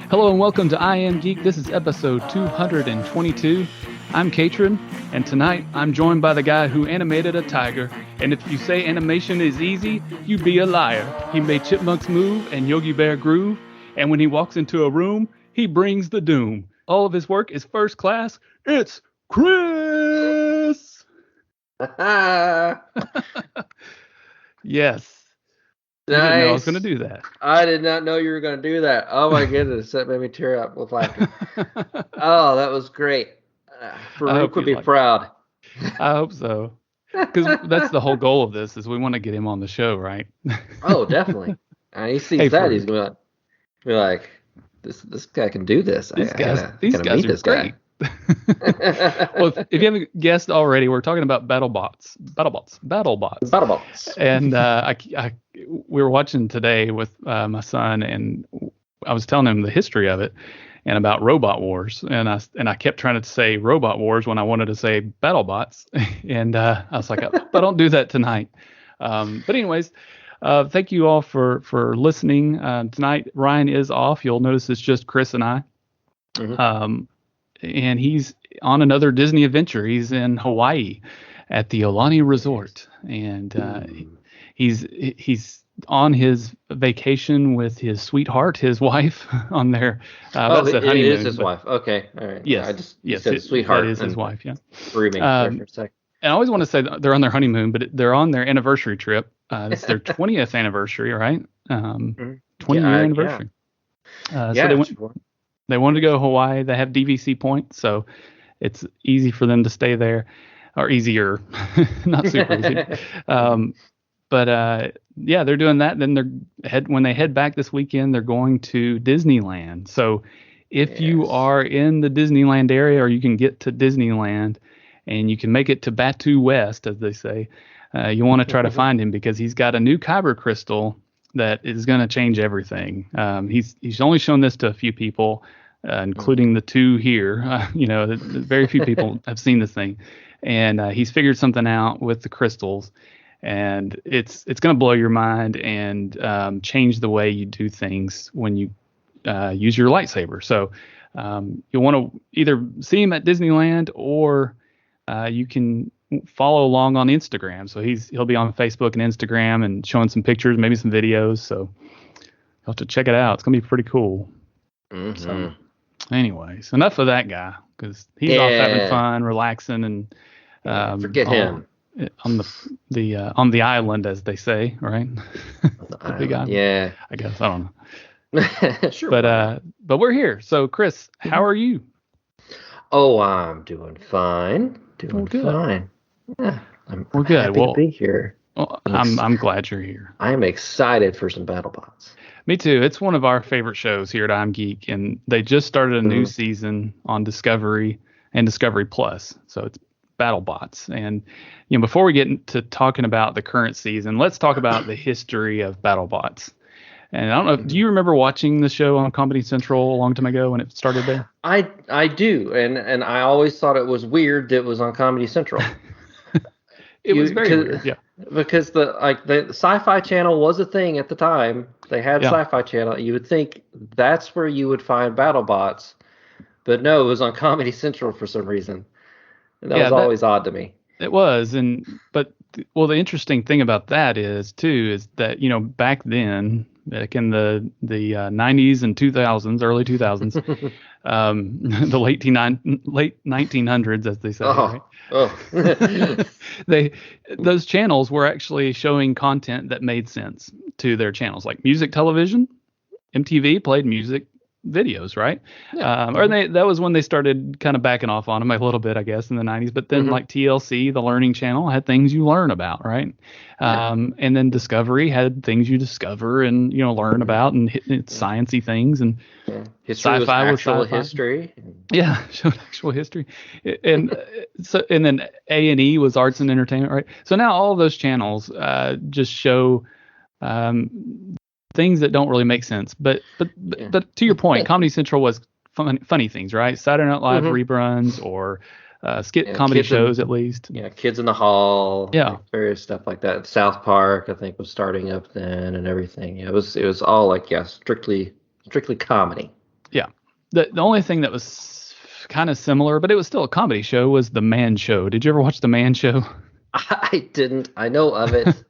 Hello and welcome to I Am Geek. This is episode 222. I'm Katrin, and tonight I'm joined by the guy who animated a tiger. And if you say animation is easy, you be a liar. He made Chipmunks move and Yogi Bear groove, and when he walks into a room, he brings the doom. All of his work is first class. It's Chris! Yes. Nice. I didn't know I was going to do that. I did not know you were going to do that. Oh my goodness, that made me tear up with laughter. Oh, that was great. Faruq would be proud. I hope so. Because that's the whole goal of this, is we want to get him on the show, right? Oh, definally. He sees that, he's going to be like, this guy can do this. These guys are great. Well, if you haven't guessed already, we're talking about BattleBots. And we were watching today with my son, and I was telling him the history of it and about Robot Wars, and I kept trying to say Robot Wars when I wanted to say BattleBots, and I was like, I don't do that tonight. But anyways, thank you all for listening. Tonight Ryan is off. You'll notice it's just Chris and I. Mm-hmm. And he's on another Disney adventure. He's in Hawaii at the Aulani Resort, and he's on his vacation with his sweetheart, his wife, on their that's a honeymoon. It is his wife. Okay, all right. Yes, said sweetheart. That is his wife. Yeah. Threw me there for a second. And I always want to say they're on their honeymoon, but they're on their anniversary trip. It's their 20th anniversary, right? 20-year anniversary. So they wanted to go to Hawaii. They have DVC points, so it's easy for them to stay there, or easier, not super easy. But they're doing that. Then when they head back this weekend, they're going to Disneyland. So if you are in the Disneyland area, or you can get to Disneyland, and you can make it to Batu West, as they say, you want to try to find him, because he's got a new kyber crystal that is going to change everything. He's only shown this to a few people, including the two here. Very few people have seen this thing, and he's figured something out with the crystals, and it's going to blow your mind and change the way you do things when you use your lightsaber. So you'll want to either see him at Disneyland, or you can follow along on Instagram. So he'll be on Facebook and Instagram and showing some pictures, maybe some videos. So you'll have to check it out. It's going to be pretty cool. Mm-hmm. So anyways, enough of that guy, because he's off having fun, relaxing, and forget him on the island, as they say, right? The big island. Yeah, I guess, I don't know. Sure. But we're here. So Chris, how are you? Oh, I'm doing fine. Fine. Yeah, we're good. Happy to be here. Well, I'm glad you're here. I am excited for some BattleBots. Me too. It's one of our favorite shows here at I'm Geek, and they just started a new season on Discovery and Discovery Plus. So it's BattleBots. And before we get into talking about the current season, let's talk about the history of BattleBots. And I don't know, do you remember watching the show on Comedy Central a long time ago when it started there? I do, and I always thought it was weird that it was on Comedy Central. It was very weird, yeah. Because the Sci-Fi Channel was a thing at the time. They had Sci-Fi Channel. You would think that's where you would find BattleBots, but no, it was on Comedy Central for some reason. And that was always odd to me. It was, but the interesting thing about that is that back then, back in the 90s and 2000s, early 2000s, the late 1900s, as they say. Right? Those channels were actually showing content that made sense to their channels, like music television. MTV played music videos, right? Yeah. That was when they started kind of backing off on them a little bit, I guess, in the 90s. But then like TLC, the Learning Channel, had things you learn about, right? And then Discovery had things you discover and learn about, and sciencey things, and Sci-Fi was actual history. Yeah, showed actual history, and then A&E was arts and entertainment, right? So now all of those channels just show things that don't really make sense, but to your point, Comedy Central was funny things, right? Saturday Night Live reruns, or skit comedy shows, at least. Yeah, Kids in the Hall. Yeah, various stuff like that. South Park, I think, was starting up then, and everything. Yeah, it was all like strictly comedy. Yeah. The only thing that was kind of similar, but it was still a comedy show, was The Man Show. Did you ever watch The Man Show? I didn't. I know of it.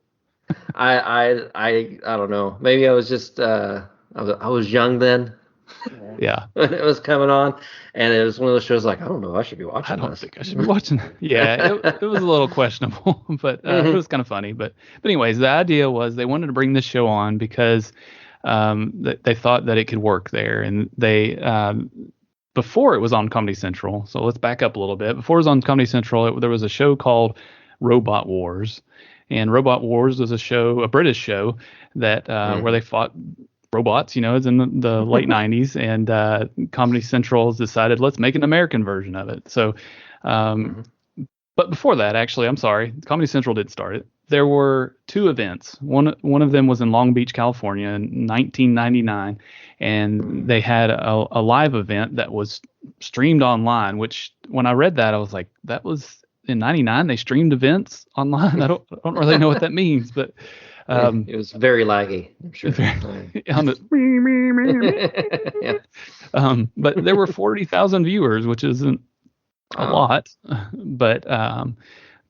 I don't know. Maybe I was just I was young then. Yeah. When it was coming on, and it was one of those shows like, I don't know, I should be watching this. I don't think I should be watching. Yeah, it was a little questionable, but it was kind of funny. But anyways, the idea was they wanted to bring this show on because they thought that it could work there, and they before it was on Comedy Central. So let's back up a little bit. Before it was on Comedy Central, there was a show called Robot Wars, and Robot Wars was a British show that where they fought robots. It's in the late 90s, and Comedy Central decided, let's make an American version of it. So, but before that, actually, I'm sorry, Comedy Central did start it. There were two events. One of them was in Long Beach, California in 1999, and they had a live event that was streamed online, which when I read that, I was like, that was in 99, they streamed events online. I don't really know what that means, but it was very laggy, I'm sure. But there were 40,000 viewers, which isn't a lot.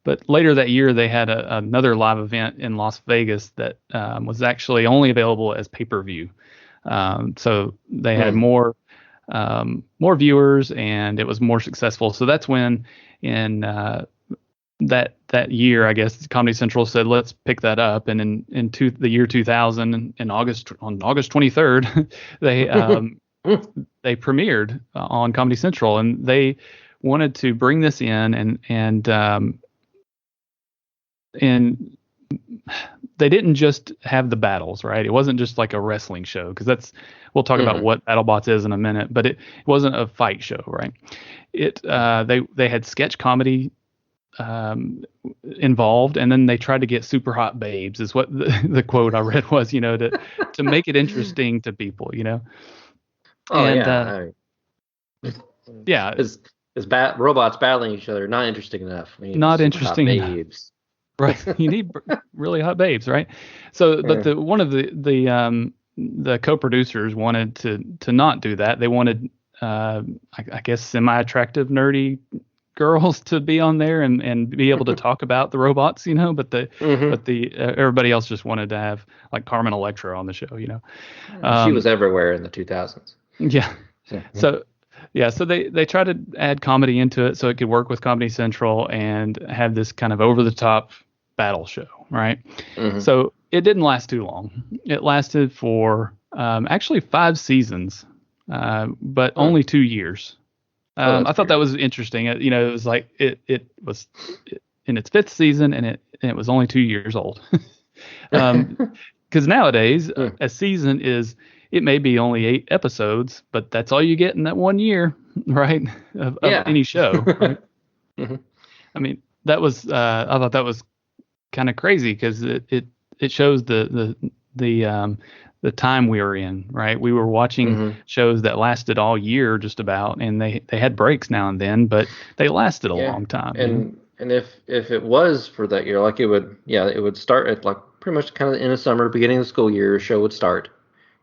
But later that year, they had another live event in Las Vegas that was actually only available as pay-per-view. So they had more viewers, and it was more successful. So that's when in that year, I guess Comedy Central said, let's pick that up. And in the year 2000, on August 23rd, they premiered on Comedy Central, and they wanted to bring this in and they didn't just have the battles, right? It wasn't just like a wrestling show, because we'll talk about what BattleBots is in a minute, but it wasn't a fight show, right? They had sketch comedy involved, and then they tried to get super hot babes, is what the quote I read was, to make it interesting to people, robots battling each other, not interesting enough. Not interesting enough. Right. You need really hot babes, right? So, but one of the co-producers wanted to not do that. They wanted, I guess, semi-attractive, nerdy girls to be on there and be able to talk about the robots, but everybody else just wanted to have like Carmen Electra on the show, she was everywhere in the 2000s. Yeah. So they tried to add comedy into it so it could work with Comedy Central and have this kind of over the top battle show, right? So it didn't last too long. It lasted for actually 5 seasons, but only 2 years. I thought that was interesting. It was like it was in its 5th season, and it was only 2 years old. Because nowadays a season it may be only 8 episodes, but that's all you get in that 1 year, right? Of any show. Right? I mean, that was I thought that was kind of crazy, because it shows the time we were in, right? We were watching shows that lasted all year just about, and they had breaks now and then, but they lasted a long time. And if it was for that year, like it would start at like pretty much kind of in the summer, beginning of the school year, a show would start.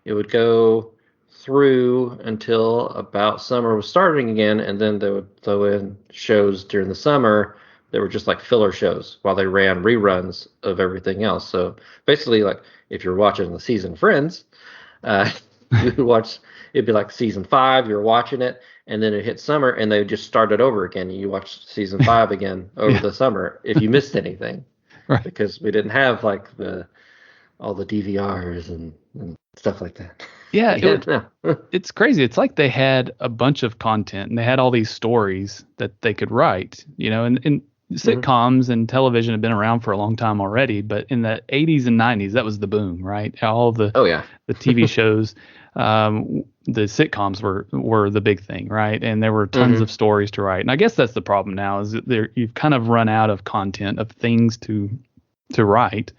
It would go through until about summer was starting again, and then they would throw in shows during the summer that were just like filler shows while they ran reruns of everything else. So basically, like if you're watching the season Friends, you would watch, it'd be like season 5, you're watching it, and then it hit summer and they just start it over again. You watch season 5 again over the summer if you missed anything. Right. Because we didn't have like all the DVRs and stuff like that. Yeah, it's crazy. It's like they had a bunch of content and they had all these stories that they could write, and sitcoms and television have been around for a long time already, but in the 80s and 90s, that was the boom, right? All the the TV shows, the sitcoms were the big thing, right? And there were tons of stories to write. And I guess that's the problem now, is that you've kind of run out of content, of things to write.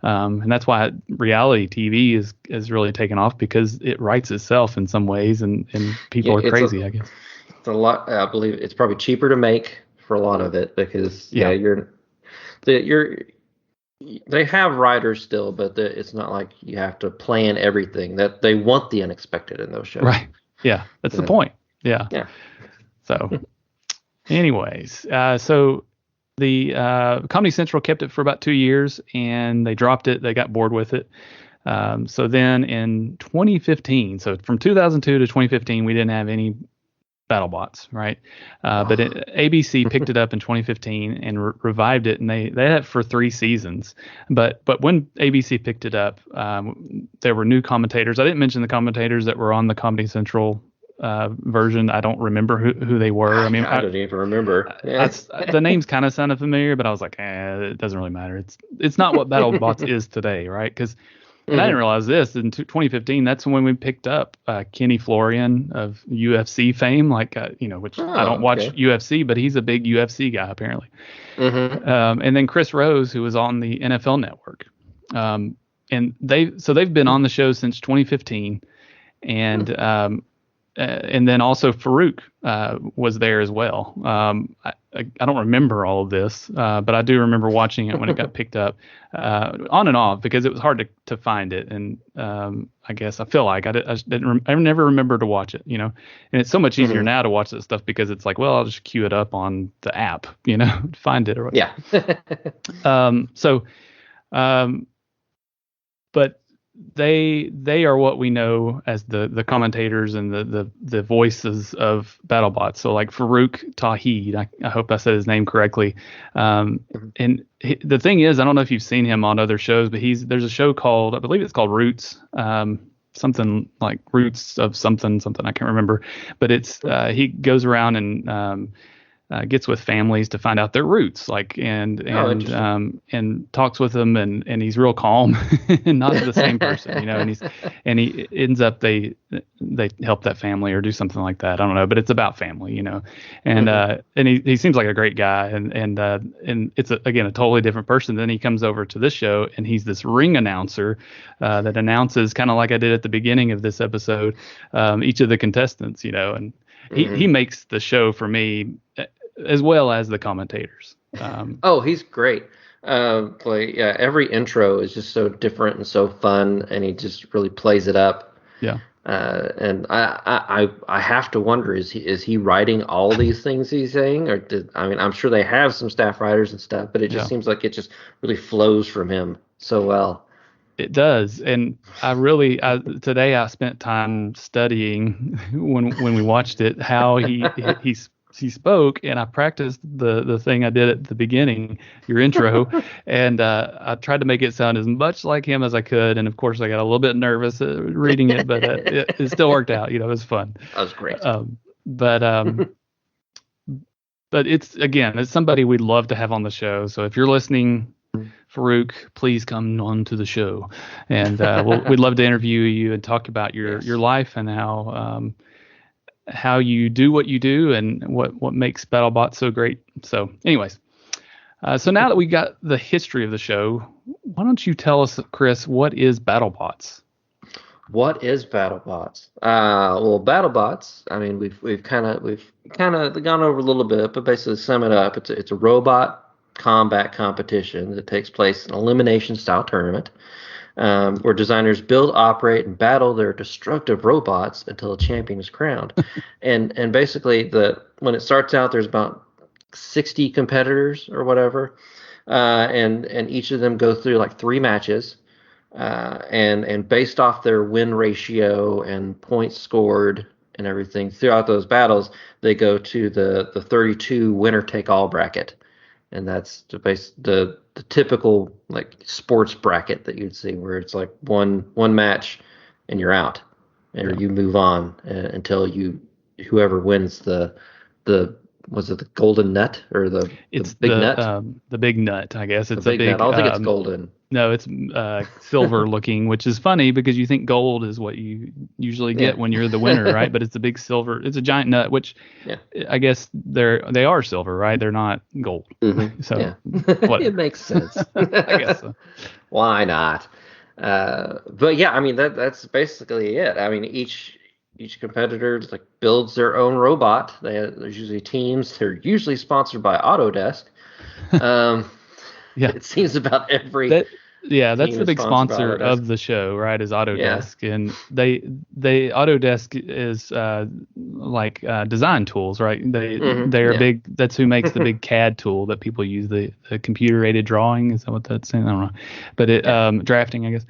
And that's why reality TV is really taken off, because it writes itself in some ways, and people are crazy, I guess. It's a lot. I believe it's probably cheaper to make for a lot of it, because they have writers still, but it's not like you have to plan everything. That they want the unexpected in those shows. Right. Yeah, that's the point. Yeah. Yeah. So, anyways, so the Comedy Central kept it for about 2 years, and they dropped it. They got bored with it. So then in 2015, so from 2002 to 2015, we didn't have any BattleBots, right? But ABC picked it up in 2015 and revived it, and they had it for 3 seasons. But when ABC picked it up, there were new commentators. I didn't mention the commentators that were on the Comedy Central version. I don't remember who they were. I mean, I don't even remember. The names kind of sounded familiar, but I was like, it doesn't really matter. It's not what BattleBots is today, right? Because and I didn't realize this in 2015. That's when we picked up Kenny Florian of UFC fame, which I don't watch UFC, but he's a big UFC guy apparently. And then Chris Rose, who was on the NFL Network, and they've been on the show since 2015, and then also Faruq was there as well. I don't remember all of this, but I do remember watching it when it got picked up on and off because it was hard to find it. And I guess I feel like I never remember to watch it, And it's so much easier now to watch that stuff because it's like, well, I'll just queue it up on the app, find it or whatever. Yeah. But they are what we know as the commentators and the voices of BattleBots. So like Faruq Tawheed, I hope I said his name correctly. And the thing is, I don't know if you've seen him on other shows, but there's a show called, I believe it's called Roots, something like Roots of something, I can't remember. But it's he goes around and gets with families to find out their roots, and talks with them, and he's real calm and not the same person, and he ends up they help that family or do something like that. I don't know, but it's about family, and he seems like a great guy, and it's again a totally different person. Then he comes over to this show and he's this ring announcer that announces kind of like I did at the beginning of this episode, each of the contestants, and he makes the show for me as well as the commentators. He's great. Every intro is just so different and so fun, and he just really plays it up. Yeah. And I have to wonder, is he writing all these things he's saying, or I'm sure they have some staff writers and stuff, but it just seems like it just really flows from him so well. It does, and today I spent time studying when we watched it how he spoke, and I practiced the thing I did at the beginning, your intro, and I tried to make it sound as much like him as I could, and of course I got a little bit nervous reading it, but it still worked out. It was fun. That was great. But it's somebody we'd love to have on the show. So if you're listening, Faruq, please come on to the show, and we'd love to interview you and talk about your life and how you do what you do and what makes BattleBots so great. So anyways, so now that we got the history of the show, why don't you tell us, Chris, what is BattleBots? What is BattleBots? Well, BattleBots, we've kind of gone over a little bit, but basically sum it up, it's a robot combat competition that takes place in an elimination style tournament. Where designers build, operate, and battle their destructive robots until a champion is crowned. and basically, when it starts out, there's about 60 competitors or whatever, and each of them go through like 3 matches, and based off their win ratio and points scored and everything throughout those battles, they go to the 32 winner take all bracket. And that's the typical like sports bracket that you'd see, where it's like one match and you're out, and you move on until whoever wins the was it the golden nut or the big nut? The big nut, I guess. It's a big nut. I don't think it's golden. No, it's silver looking, which is funny because you think gold is what you usually get when you're the winner, right? But it's a big silver. It's a giant nut, which I guess they are silver, right? They're not gold. Mm-hmm. So it makes sense. I guess so. Why not? But yeah, that's basically it. Each competitor builds their own robot. There's usually teams. They're usually sponsored by Autodesk. It seems about every Yeah, that's the big sponsor of the show, right? Is Autodesk, and they Autodesk is like design tools, right? They are big. That's who makes the big CAD tool that people use, the computer aided drawing. Is that what that's saying? I don't know, but drafting, I guess.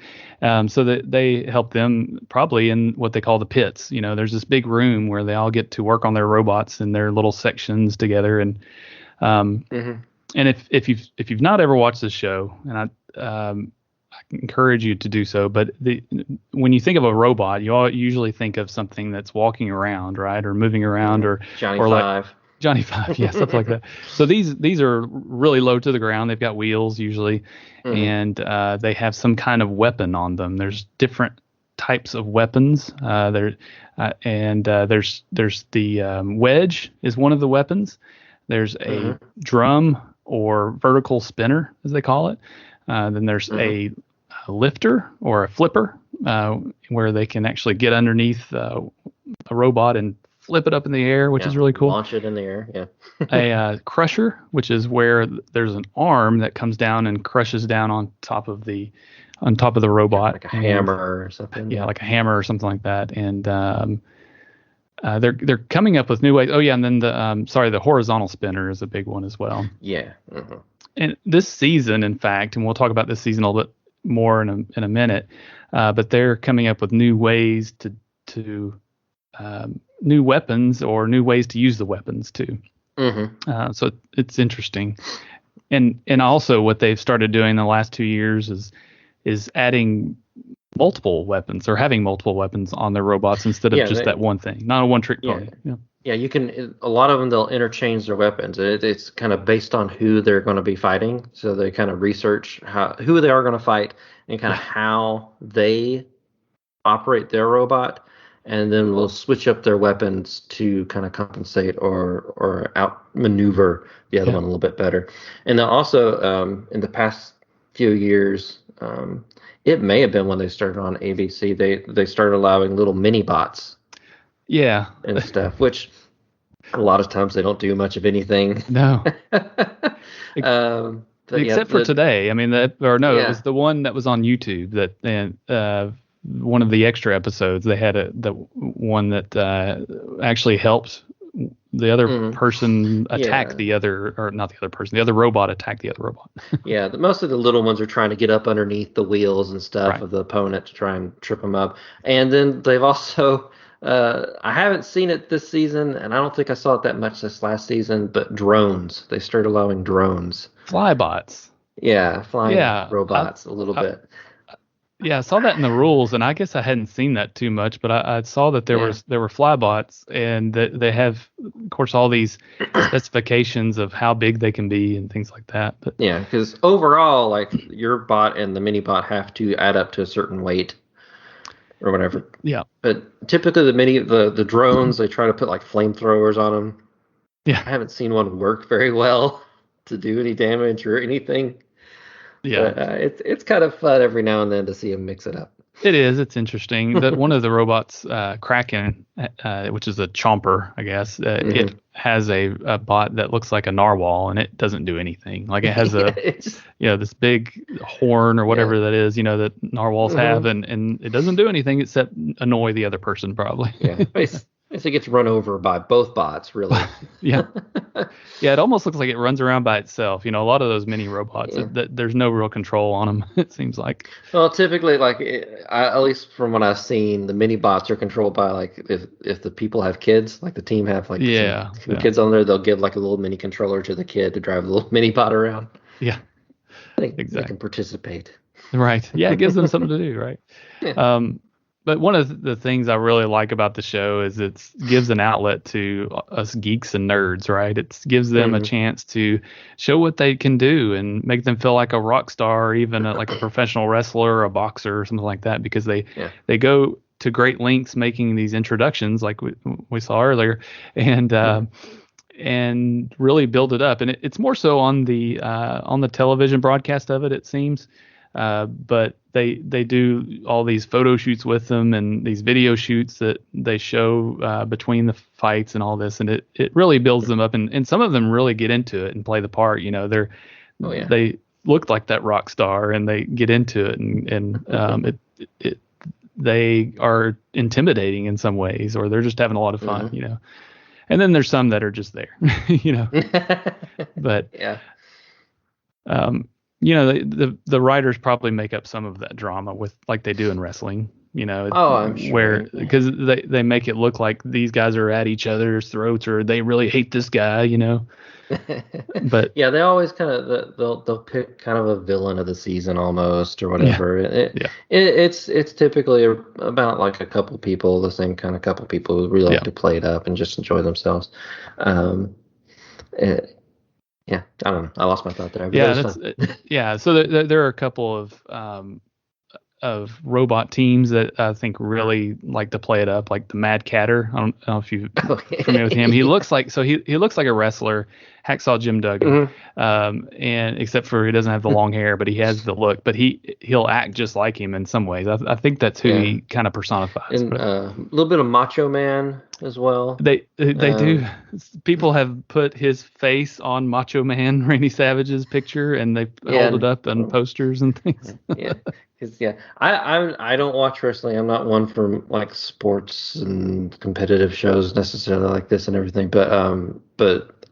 So that they help them probably in what they call the pits. There's this big room where they all get to work on their robots in their little sections together, and if you've not ever watched this show, and I encourage you to do so. But when you think of a robot, you all usually think of something that's walking around, right, or moving around, or Johnny Five. Like Johnny Five, yeah, stuff like that. So these are really low to the ground. They've got wheels usually, and they have some kind of weapon on them. There's different types of weapons. There's the wedge is one of the weapons. There's a drum or vertical spinner, as they call it. Then there's a lifter or a flipper, where they can actually get underneath a robot and flip it up in the air, which is really cool. Launch it in the air, yeah. A crusher, which is where there's an arm that comes down and crushes down on top of the robot, like a hammer or something. Yeah, like a hammer or something like that. And they're coming up with new ways. Oh yeah, and then the horizontal spinner is a big one as well. Yeah. And this season, in fact, and we'll talk about this season a little bit more in a minute, but they're coming up with new ways to new weapons or new ways to use the weapons too. So it's interesting, and also what they've started doing in the last 2 years is adding multiple weapons or having multiple weapons on their robots instead of just that one thing, not a one-trick pony. Yeah, you can. A lot of them, they'll interchange their weapons. It's kind of based on who they're going to be fighting. So they kind of research who they are going to fight and kind of how they operate their robot, and then we'll switch up their weapons to kind of compensate or outmaneuver the other one a little bit better. And then also, in the past few years, it may have been when they started on ABC, they started allowing little mini bots. Yeah. And stuff, which a lot of times they don't do much of anything. No. Except for today. I mean, it was the one that was on YouTube that one of the extra episodes, they had the one that actually helped the other person attack the other, or not the other person, the other robot attack the other robot. Yeah, most of the little ones are trying to get up underneath the wheels and stuff of the opponent to try and trip them up. And then they've also... I haven't seen it this season, and I don't think I saw it that much this last season, but drones. They started allowing drones. Flybots. Yeah, flying robots a little bit. Yeah, I saw that in the rules, and I guess I hadn't seen that too much, but I saw that there were flybots, and that they have, of course, all these specifications of how big they can be and things like that. But yeah, because overall, like, your bot and the mini bot have to add up to a certain weight. Or whatever. Yeah. But typically the drones, they try to put like flamethrowers on them. Yeah. I haven't seen one work very well to do any damage or anything. Yeah. But, it's kind of fun every now and then to see them mix it up. It is. It's interesting. That one of the robots, Kraken, which is a chomper, I guess, it has a bot that looks like a narwhal, and it doesn't do anything. Like, it has this big horn or whatever that is, that narwhals have, and it doesn't do anything except annoy the other person, probably. Yeah. It gets run over by both bots, really. Yeah. Yeah, it almost looks like it runs around by itself. A lot of those mini robots, there's no real control on them, it seems like. Well, typically, like, at least from what I've seen, the mini bots are controlled by, like, if the people have kids, like the team have, like, some kids on there, they'll give, like, a little mini controller to the kid to drive the little mini bot around. Yeah. They can participate. Right. Yeah, it gives them something to do, right? Yeah. But one of the things I really like about the show is it gives an outlet to us geeks and nerds, right? It gives them a chance to show what they can do and make them feel like a rock star, or even like a professional wrestler or a boxer or something like that, because they go to great lengths making these introductions, like we saw earlier, and really build it up. And it's more so on the television broadcast of it, it seems. But they do all these photo shoots with them and these video shoots that they show between the fights and all this, and it really builds them up, and some of them really get into it and play the part. look like that rock star, and they get into it, and they are intimidating in some ways, or they're just having a lot of fun, And then there's some that are just there, But yeah. The writers probably make up some of that drama with, like they do in wrestling, I'm sure. where, because they make it look like these guys are at each other's throats, or they really hate this guy, But yeah, they always kind of they'll pick kind of a villain of the season almost, or whatever. It's typically about like a couple people, the same kind of couple people who really like to play it up and just enjoy themselves. Yeah, I don't know. I lost my thought there. So there are a couple of robot teams that I think really like to play it up, like the Mad Catter. I don't know if you're familiar with him. He looks like he looks like a wrestler, Hacksaw Jim Duggan, and except for he doesn't have the long hair, but he has the look. But he'll act just like him in some ways. I think that's who he kind of personifies. And a little bit of Macho Man as well. They do. People have put his face on Macho Man, Randy Savage's picture, and they hold it up on posters and things. I don't watch wrestling. I'm not one for like sports and competitive shows necessarily like this and everything. But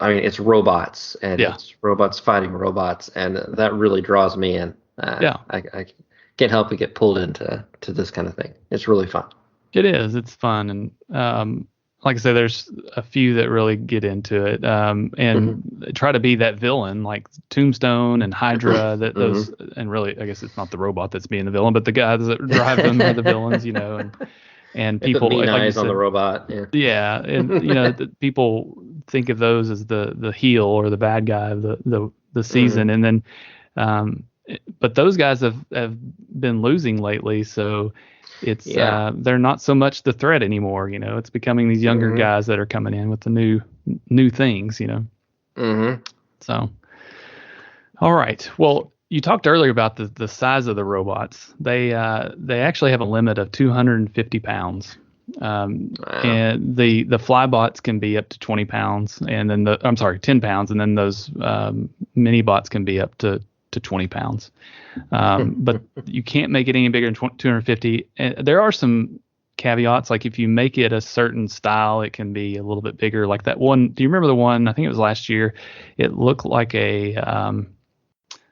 I mean, it's robots, and it's robots fighting robots, and that really draws me in. I can't help but get pulled into this kind of thing. It's really fun. It is. It's fun, and like I said, there's a few that really get into it, and try to be that villain, like Tombstone and Hydra. Those, and really, I guess it's not the robot that's being the villain, but the guys that drive them are the villains, and people put mean like eyes on the robot. And people think of those as the heel or the bad guy of the season, and then, but those guys have been losing lately, so. It's they're not so much the threat anymore, It's becoming these younger guys that are coming in with the new things, So, all right. Well, you talked earlier about the size of the robots. They actually have a limit of 250 pounds, and the flybots can be up to 20 pounds, and then 10 pounds, and then those mini bots can be up to 20 pounds. But you can't make it any bigger than 250. And there are some caveats, like if you make it a certain style, it can be a little bit bigger. Like that one, do you remember the one, I think it was last year, it looked like a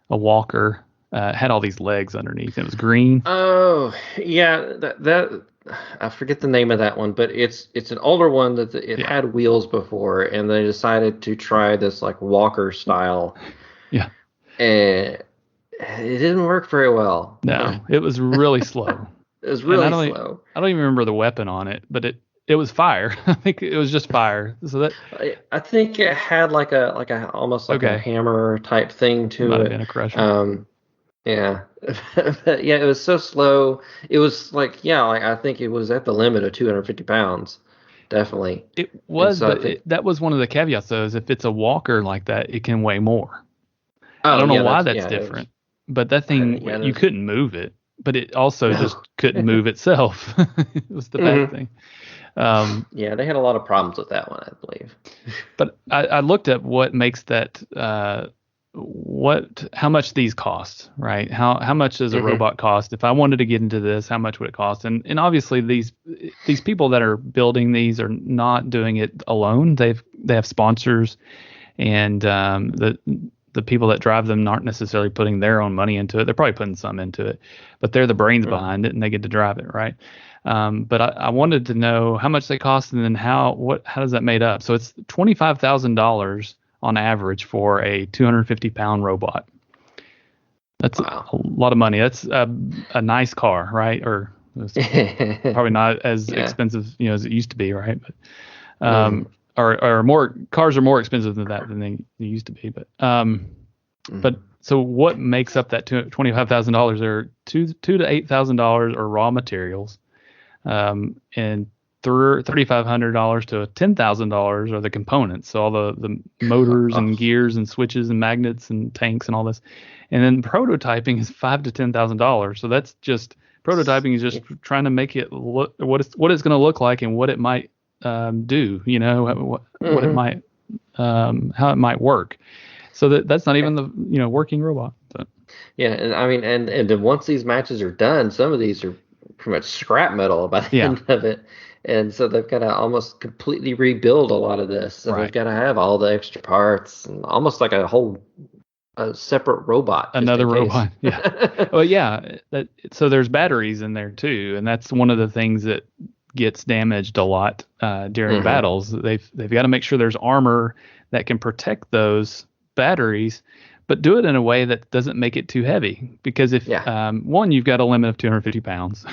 walker, had all these legs underneath. It was green. Oh, yeah, that I forget the name of that one, but it's an older one that had wheels before, and they decided to try this like walker style. Yeah. And it didn't work very well. No, it was really slow. It was really slow. I don't even remember the weapon on it, but it was fire. I think it was just fire. So that I think it had like a almost like a hammer type thing to Might it. Have been a crusher. Yeah. But yeah, it was so slow. It was like I think it was at the limit of 250 pounds. Definitely. It was, but that was one of the caveats though, is if it's a walker like that, it can weigh more. I don't know why that's different, but that thing, you couldn't move it, but it also just couldn't move itself. It was the bad thing. They had a lot of problems with that one, I believe. But I looked at what makes that, how much these cost, right? How much does a robot cost? If I wanted to get into this, how much would it cost? And obviously these people that are building these are not doing it alone. They have sponsors, and the people that drive them aren't necessarily putting their own money into it. They're probably putting some into it, but they're the brains behind it, and they get to drive it, right? But I wanted to know how much they cost, and then how does that made up? So it's $25,000 on average for a 250-pound robot. That's a lot of money. That's a nice car, right? Or probably not as expensive, as it used to be, right? But or more cars are more expensive than they used to be. But so what makes up that $25,000? There are $2,000 to $8,000 are raw materials, and $3,500 to $10,000 are the components. So all the motors and gears and switches and magnets and tanks and all this, and then prototyping is $5,000 to $10,000. So that's just prototyping is just trying to make it look what it's going to look like and what it might do, what it might, how it might work. So that's not even the, working robot. But. Yeah, and I mean, and then once these matches are done, some of these are pretty much scrap metal by the end of it, and so they've got to almost completely rebuild a lot of this. So they've got to have all the extra parts and almost like a separate robot. Another robot. Yeah. Well, yeah. So there's batteries in there too, and that's one of the things that gets damaged a lot during battles. They've got to make sure there's armor that can protect those batteries, but do it in a way that doesn't make it too heavy. Because if one, you've got a limit of 250 pounds,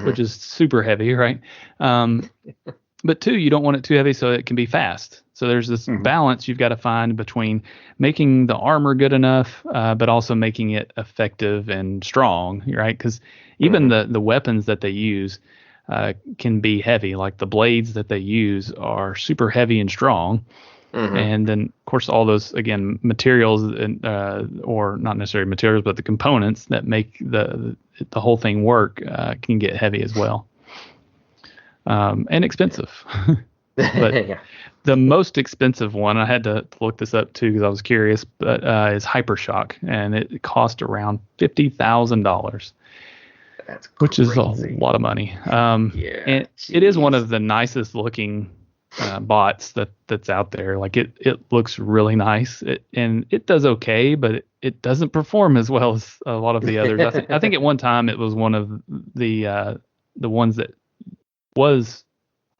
which is super heavy, right? But two, you don't want it too heavy so it can be fast. So there's this balance you've got to find between making the armor good enough, but also making it effective and strong, right? Because even the weapons that they use can be heavy. Like the blades that they use are super heavy and strong. And then, of course, all those, again, materials, or not necessarily materials, but the components that make the whole thing work can get heavy as well. And expensive. But the most expensive one, I had to look this up too because I was curious, but is Hypershock, and it cost around $50,000. That's crazy. Which is a lot of money. And it is one of the nicest looking bots that's out there. Like it looks really nice, and it does okay, but it doesn't perform as well as a lot of the others. I think at one time it was one of the ones that was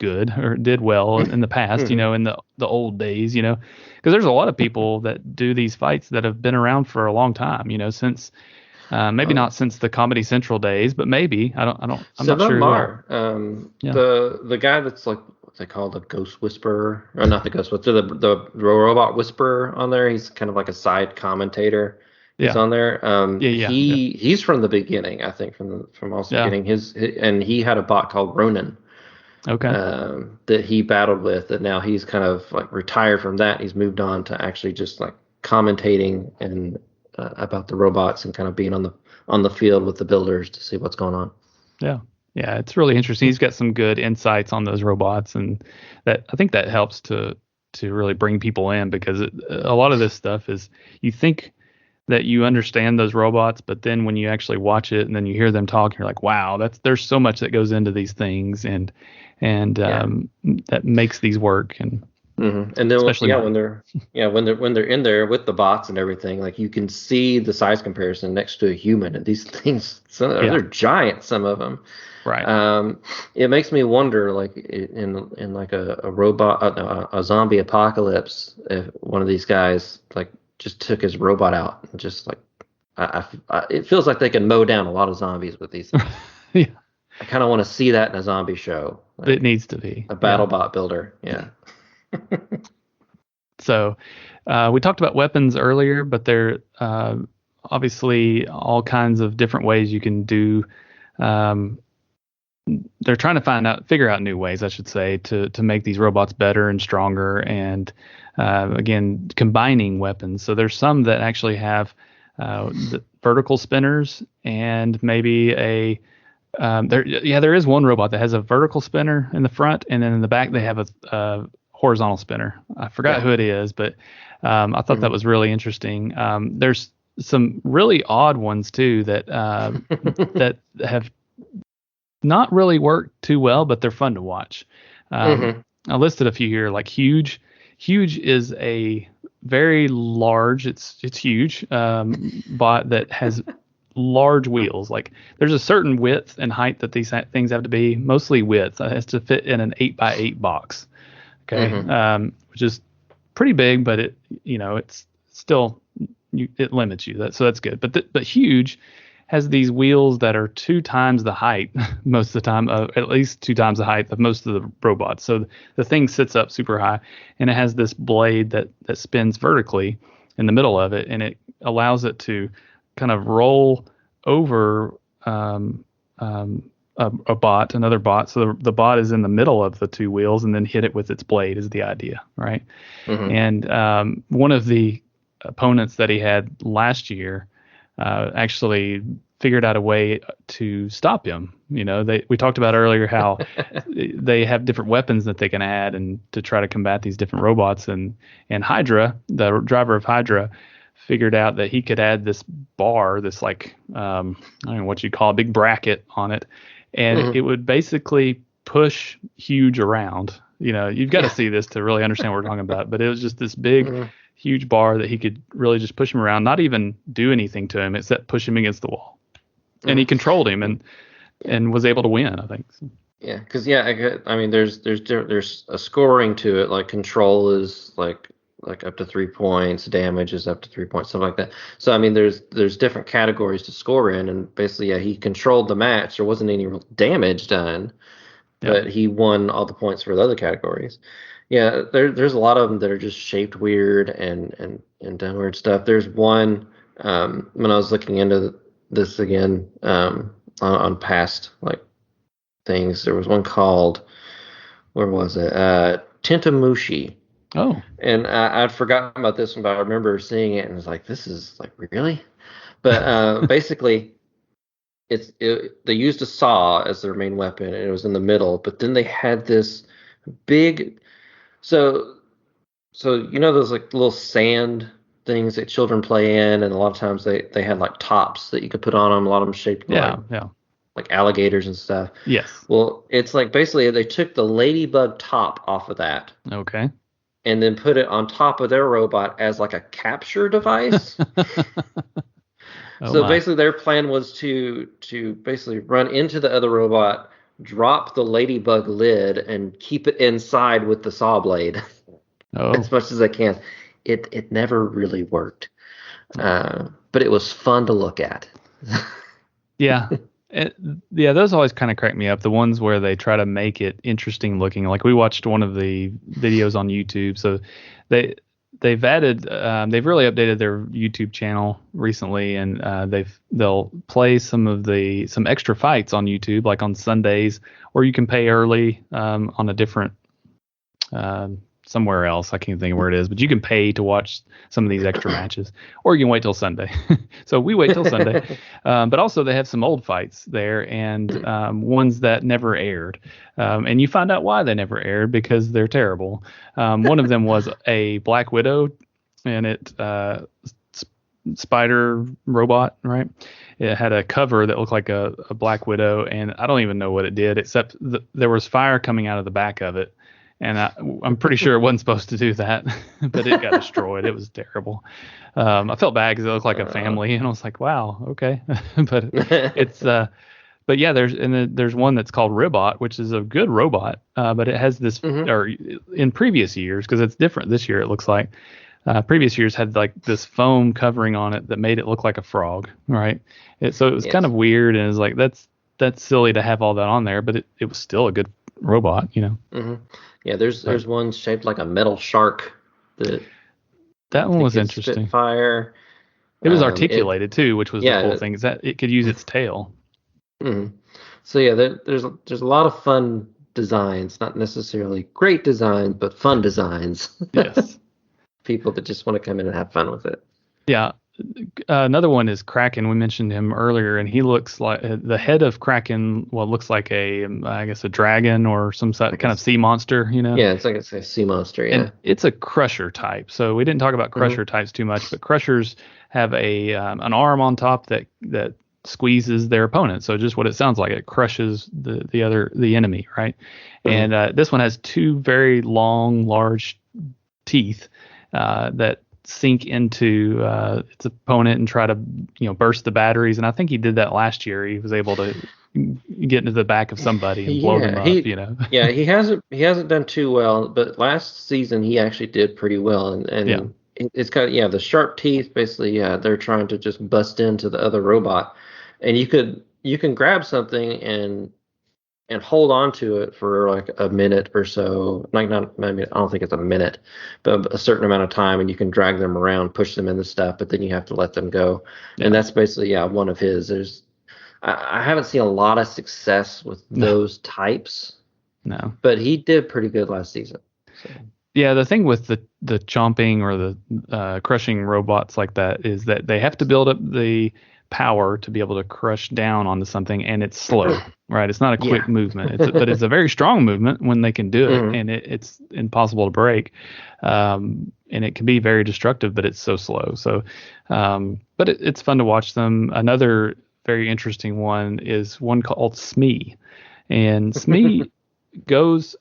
good or did well in the past, in the old days, because there's a lot of people that do these fights that have been around for a long time, since maybe not since the Comedy Central days, but maybe I'm not sure. The guy that's like what they call the Ghost Whisperer, or not the Ghost Whisperer, the Robot Whisperer on there. He's kind of like a side commentator. He's on there. He's from the beginning, I think, from also getting and he had a bot called Ronin. Okay. That he battled with, and now he's kind of like retired from that. He's moved on to actually just like commentating and about the robots and kind of being on the field with the builders to see what's going on. Yeah, it's really interesting. He's got some good insights on those robots, and that I think that helps to really bring people in, because a lot of this stuff is you think that you understand those robots, but then when you actually watch it and then you hear them talk, you're like, wow, there's so much that goes into these things, and that makes these work. And and then especially when they're in there with the bots and everything, like you can see the size comparison next to a human, and these things, they're giant, some of them. Right. It makes me wonder, like in like a robot, a zombie apocalypse, if one of these guys like just took his robot out and just like, it feels like they can mow down a lot of zombies with these things. Yeah. I kind of want to see that in a zombie show. Like it needs to be a BattleBot builder. Yeah. So we talked about weapons earlier, but there obviously all kinds of different ways you can do. They're trying to figure out new ways, I should say, to make these robots better and stronger, and again, combining weapons. So there's some that actually have the vertical spinners, and maybe there is one robot that has a vertical spinner in the front, and then in the back they have a horizontal spinner. I forgot who it is, but I thought that was really interesting. There's some really odd ones too that that have not really worked too well, but they're fun to watch. I listed a few here, like Huge. Huge is a very large, it's huge bot that has large wheels. Like there's a certain width and height that these things have to be, mostly width. It has to fit in an 8x8 box. Okay. Which is pretty big, but it's still, it limits you. So that's good. But Huge has these wheels that are 2 times the height most of the time, at least 2 times the height of most of the robots. So the thing sits up super high, and it has this blade that spins vertically in the middle of it, and it allows it to kind of roll over another bot. So the bot is in the middle of the 2 wheels, and then hit it with its blade is the idea, right? And one of the opponents that he had last year actually figured out a way to stop him. We talked about earlier how they have different weapons that they can add and to try to combat these different robots. And Hydra, the driver of Hydra, figured out that he could add this bar, this like I don't know what you call a big bracket on it, and it would basically push Huge around. You've got to see this to really understand what we're talking about. But it was just this big, huge bar that he could really just push him around, not even do anything to him except push him against the wall. And he controlled him and was able to win, I think. Yeah, because I mean, there's a scoring to it. Like control is like up to 3 points, damage is up to 3 points, something like that. So I mean, there's different categories to score in, and basically, he controlled the match. There wasn't any real damage done, but he won all the points for the other categories. Yeah, there's a lot of them that are just shaped weird and done weird stuff. There's one when I was looking into this again on past like things. There was one called, where was it? Tentamushi. Oh. And I'd forgotten about this one, but I remember seeing it and was like, this is like, really? But basically, they used a saw as their main weapon, and it was in the middle. But then they had this big, so those like little sand things that children play in, and a lot of times they had like tops that you could put on them. A lot of them shaped like alligators and stuff. Yes. Well, it's like basically they took the ladybug top off of that. Okay. And then put it on top of their robot as like a capture device. Basically their plan was to basically run into the other robot, drop the ladybug lid, and keep it inside with the saw blade as much as they can. It never really worked, but it was fun to look at. Yeah. Those always kind of crack me up. The ones where they try to make it interesting looking. Like we watched one of the videos on YouTube. So they've added, they've really updated their YouTube channel recently, and they'll play some extra fights on YouTube, like on Sundays, or you can pay early on a different somewhere else. I can't think of where it is, but you can pay to watch some of these extra matches, or you can wait till Sunday. So we wait till Sunday. But also they have some old fights there, and ones that never aired. And you find out why they never aired, because they're terrible. One of them was a Black Widow, and it spider robot, right? It had a cover that looked like a Black Widow, and I don't even know what it did, except there was fire coming out of the back of it. And I'm pretty sure it wasn't supposed to do that, but it got destroyed. It was terrible. I felt bad because it looked like a family, and I was like, "Wow, okay." But it's, but yeah, there's one that's called Ribot, which is a good robot, but it has this, or in previous years, because it's different this year. It looks like previous years had like this foam covering on it that made it look like a frog, right? So it was kind of weird, and it was like that's silly to have all that on there, but it was still a good robot, Yeah, there's one shaped like a metal shark that one was interesting. Fire. It was articulated too, which was the cool thing, is that it could use its tail. So yeah, there's a lot of fun designs, not necessarily great designs, but fun designs. Yes. People that just want to come in and have fun with it. Yeah. Another one is Kraken. We mentioned him earlier, and he looks like the head of Kraken. Well, looks like I guess a dragon or some kind of sea monster. Yeah, it's like a sea monster. Yeah, and it's a crusher type. So we didn't talk about crusher types too much, but crushers have an arm on top that squeezes their opponent. So just what it sounds like, it crushes the enemy, right? And this one has two very long, large teeth that sink into its opponent and try to burst the batteries. And I think he did that last year. He was able to get into the back of somebody and blow them up. Yeah, he hasn't done too well, but last season he actually did pretty well. And it's kind of the sharp teeth. Basically, they're trying to just bust into the other robot, and you can grab something and hold on to it for like a minute or so. I don't think it's a minute, but a certain amount of time, and you can drag them around, push them into stuff, but then you have to let them go. Yeah. And that's basically one of his. I haven't seen a lot of success with those types. No. But he did pretty good last season. So. Yeah, the thing with the chomping or the crushing robots like that is that they have to build up the power to be able to crush down onto something, and it's slow, right? It's not a quick movement, but it's a very strong movement when they can do it, and it's impossible to break. And and it can be very destructive, but it's so slow. So, but it's fun to watch them. Another very interesting one is one called Smee, and Smee goes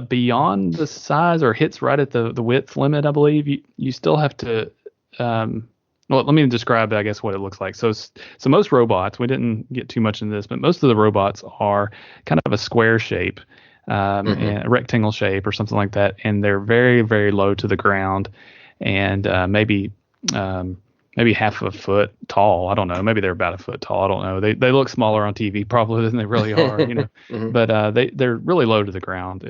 beyond the size or hits right at the width limit. I believe you still have to. Well, let me describe, I guess, what it looks like. So most robots, we didn't get too much into this, but most of the robots are kind of a square shape, and a rectangle shape or something like that, and they're very, very low to the ground, and maybe half a foot tall. I don't know. Maybe they're about a foot tall. I don't know. They look smaller on TV probably than they really are, But they're really low to the ground,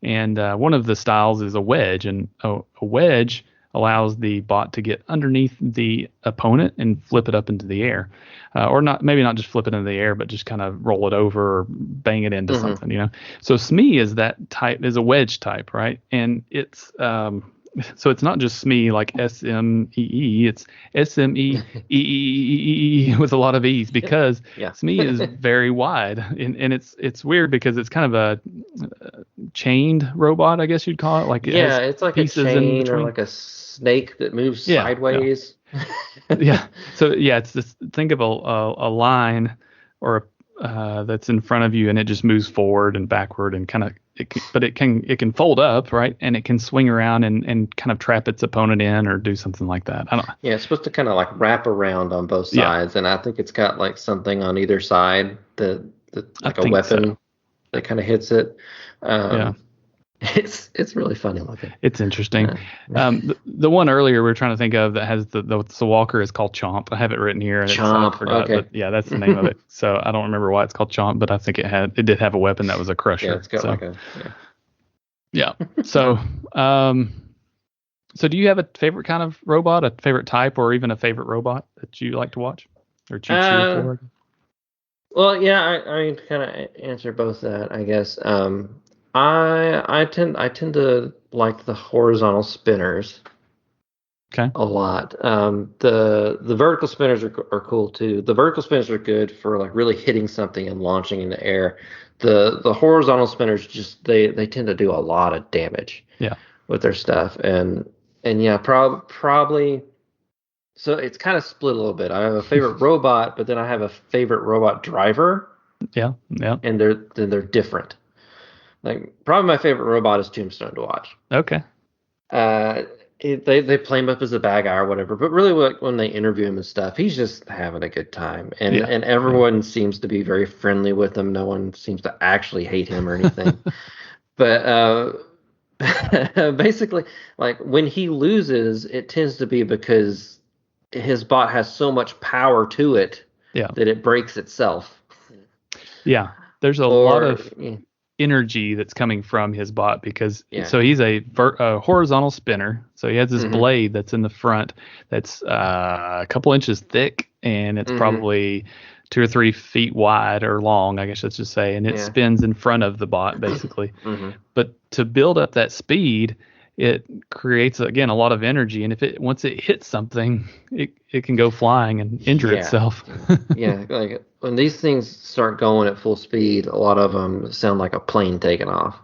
and one of the styles is a wedge, and a wedge allows the bot to get underneath the opponent and flip it up into the air, or maybe not just flip it into the air, but just kind of roll it over or bang it into something, So Smee is a wedge type, right? And it's so it's not just Smee like SMEE, it's SMEE with a lot of E's, because Smee is very wide, and it's weird because it's kind of a chained robot, I guess you'd call it. Like it's like a chain or like a snake that moves sideways. So it's this. Think of a line or that's in front of you, and it just moves forward and backward and kind of. It can fold up, right, and it can swing around and kind of trap its opponent in or do something like that. I don't know. Yeah, it's supposed to kind of like wrap around on both sides, and I think it's got like something on either side that like a weapon that kind of hits it. It's really funny looking. It's interesting. The one earlier we were trying to think of that has the walker is called Chomp. I have it written here. And Chomp. I forgot, okay. But that's the name of it. So I don't remember why it's called Chomp, but I think it did have a weapon that was a crusher. Yeah, it's got like a. Yeah. So so do you have a favorite kind of robot, a favorite type, or even a favorite robot that you like to watch or cheer for? Well, yeah, I kind of answer both that, I guess. I tend to like the horizontal spinners. Okay. A lot. The vertical spinners are cool too. The vertical spinners are good for like really hitting something and launching in the air. The horizontal spinners just they tend to do a lot of damage. Yeah. With their stuff, and yeah, probably. So it's kind of split a little bit. I have a favorite robot, but then I have a favorite robot driver. Yeah. And they're different. Like, probably my favorite robot is Tombstone to watch. Okay. They play him up as a bad guy or whatever, but really when they interview him and stuff, he's just having a good time, and everyone seems to be very friendly with him. No one seems to actually hate him or anything. But basically, like when he loses, it tends to be because his bot has so much power to it that it breaks itself. Yeah, there's a lot of energy that's coming from his bot because so he's a horizontal spinner. So he has this blade that's in the front that's a couple inches thick, and it's probably 2 or 3 feet wide or long, I guess let's just say, and it spins in front of the bot basically. But to build up that speed, it creates again a lot of energy, and once it hits something, it can go flying and injure itself. Like when these things start going at full speed, a lot of them sound like a plane taking off.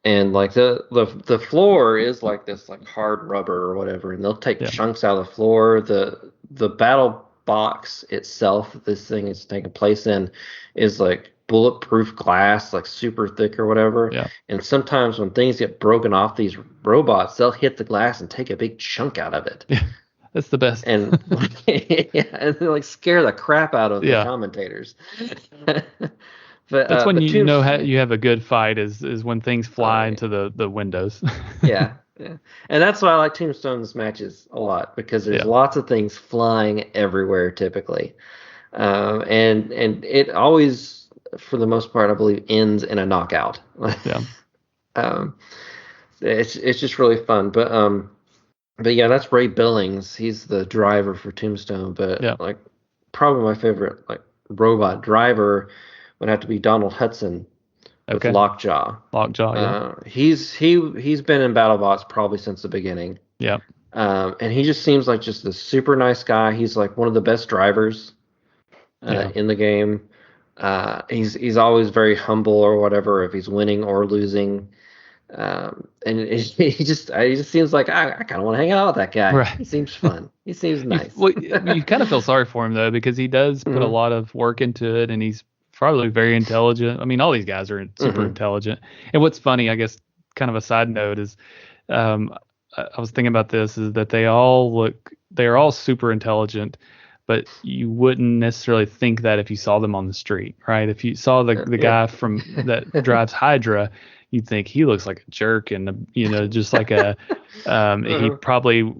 And like the floor is like this like hard rubber or whatever, and they'll take chunks out of the floor. The battle box itself, this thing is taking place in, is like bulletproof glass, like super thick or whatever. And sometimes when things get broken off these robots, they'll hit the glass and take a big chunk out of it. That's the best. And and they like scare the crap out of the commentators. But that's when you know how you have a good fight is when things fly into the windows. And that's why I like Tombstone's matches a lot, because there's lots of things flying everywhere typically, and it always, for the most part, I believe, ends in a knockout. It's just really fun. But yeah, that's Ray Billings. He's the driver for Tombstone. But like, probably my favorite like robot driver would have to be Donald Hudson with Lockjaw. He's been in BattleBots probably since the beginning. And he just seems like just a super nice guy. He's like one of the best drivers in the game. He's always very humble or whatever if he's winning or losing. he just seems like I kind of want to hang out with that guy. Right. He seems fun. He seems nice. You kind of feel sorry for him though, because he does put a lot of work into it, and he's probably very intelligent. I mean, all these guys are super intelligent. And what's funny, I guess, kind of a side note is, I was thinking about this, is that they're all super intelligent, but you wouldn't necessarily think that if you saw them on the street, right? If you saw the guy from that drives Hydra, you'd think he looks like a jerk, and just like he probably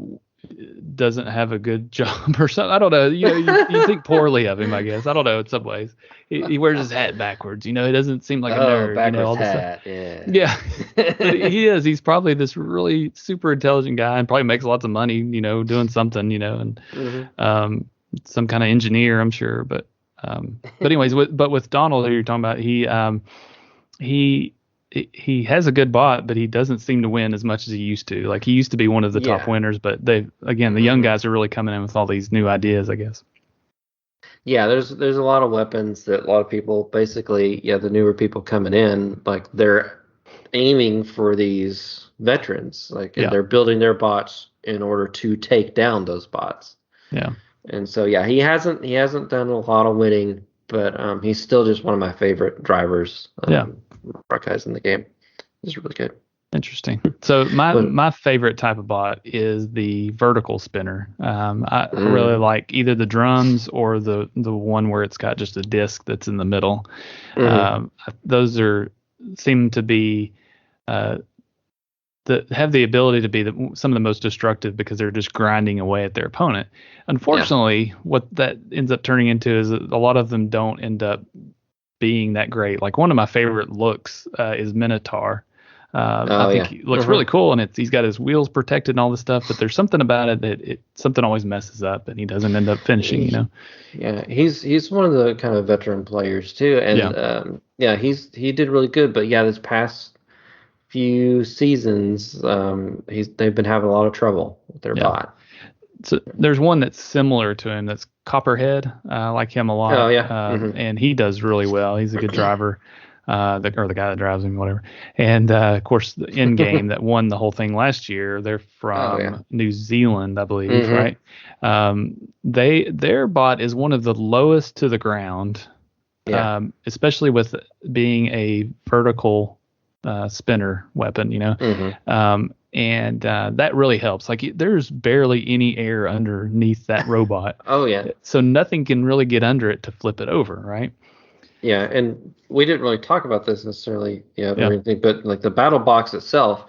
doesn't have a good job or something. I don't know. You think poorly of him, I guess. I don't know. In some ways, he wears his hat backwards. He doesn't seem like a nerd. Backwards all hat. This stuff. Yeah. But he is. He's probably this really super intelligent guy, and probably makes lots of money. Doing something. And some kind of engineer, I'm sure. But anyways, with Donald, who you're talking about, he has a good bot, but he doesn't seem to win as much as he used to. Like, he used to be one of the top winners, but the young guys are really coming in with all these new ideas, I guess. Yeah, there's a lot of weapons that a lot of people, basically, the newer people coming in, like, they're aiming for these veterans, like, and they're building their bots in order to take down those bots. Yeah. And so he hasn't done a lot of winning, but he's still just one of my favorite drivers. Rock guys in the game. It's really good. Interesting. So my favorite type of bot is the vertical spinner. I really like either the drums or the one where it's got just a disc that's in the middle. Those seem to be have the ability to be some of the most destructive, because they're just grinding away at their opponent. Unfortunately, what that ends up turning into is a lot of them don't end up being that great. Like, one of my favorite looks is Minotaur. I think he looks really cool, and he's got his wheels protected and all this stuff, but there's something about it that something always messes up, and he doesn't end up finishing. Yeah, he's one of the kind of veteran players too, and he did really good. But this past few seasons, they've been having a lot of trouble with their bot. So there's one that's similar to him, that's Copperhead. I like him a lot. And he does really well. He's a good driver, the guy that drives him, whatever. And of course, the in game that won the whole thing last year, they're from New Zealand, I believe, right? Their bot is one of the lowest to the ground, especially with being a vertical spinner weapon, and that really helps. Like, there's barely any air underneath that robot. So nothing can really get under it to flip it over, right? Yeah, and we didn't really talk about this necessarily, or anything, but like the battle box itself,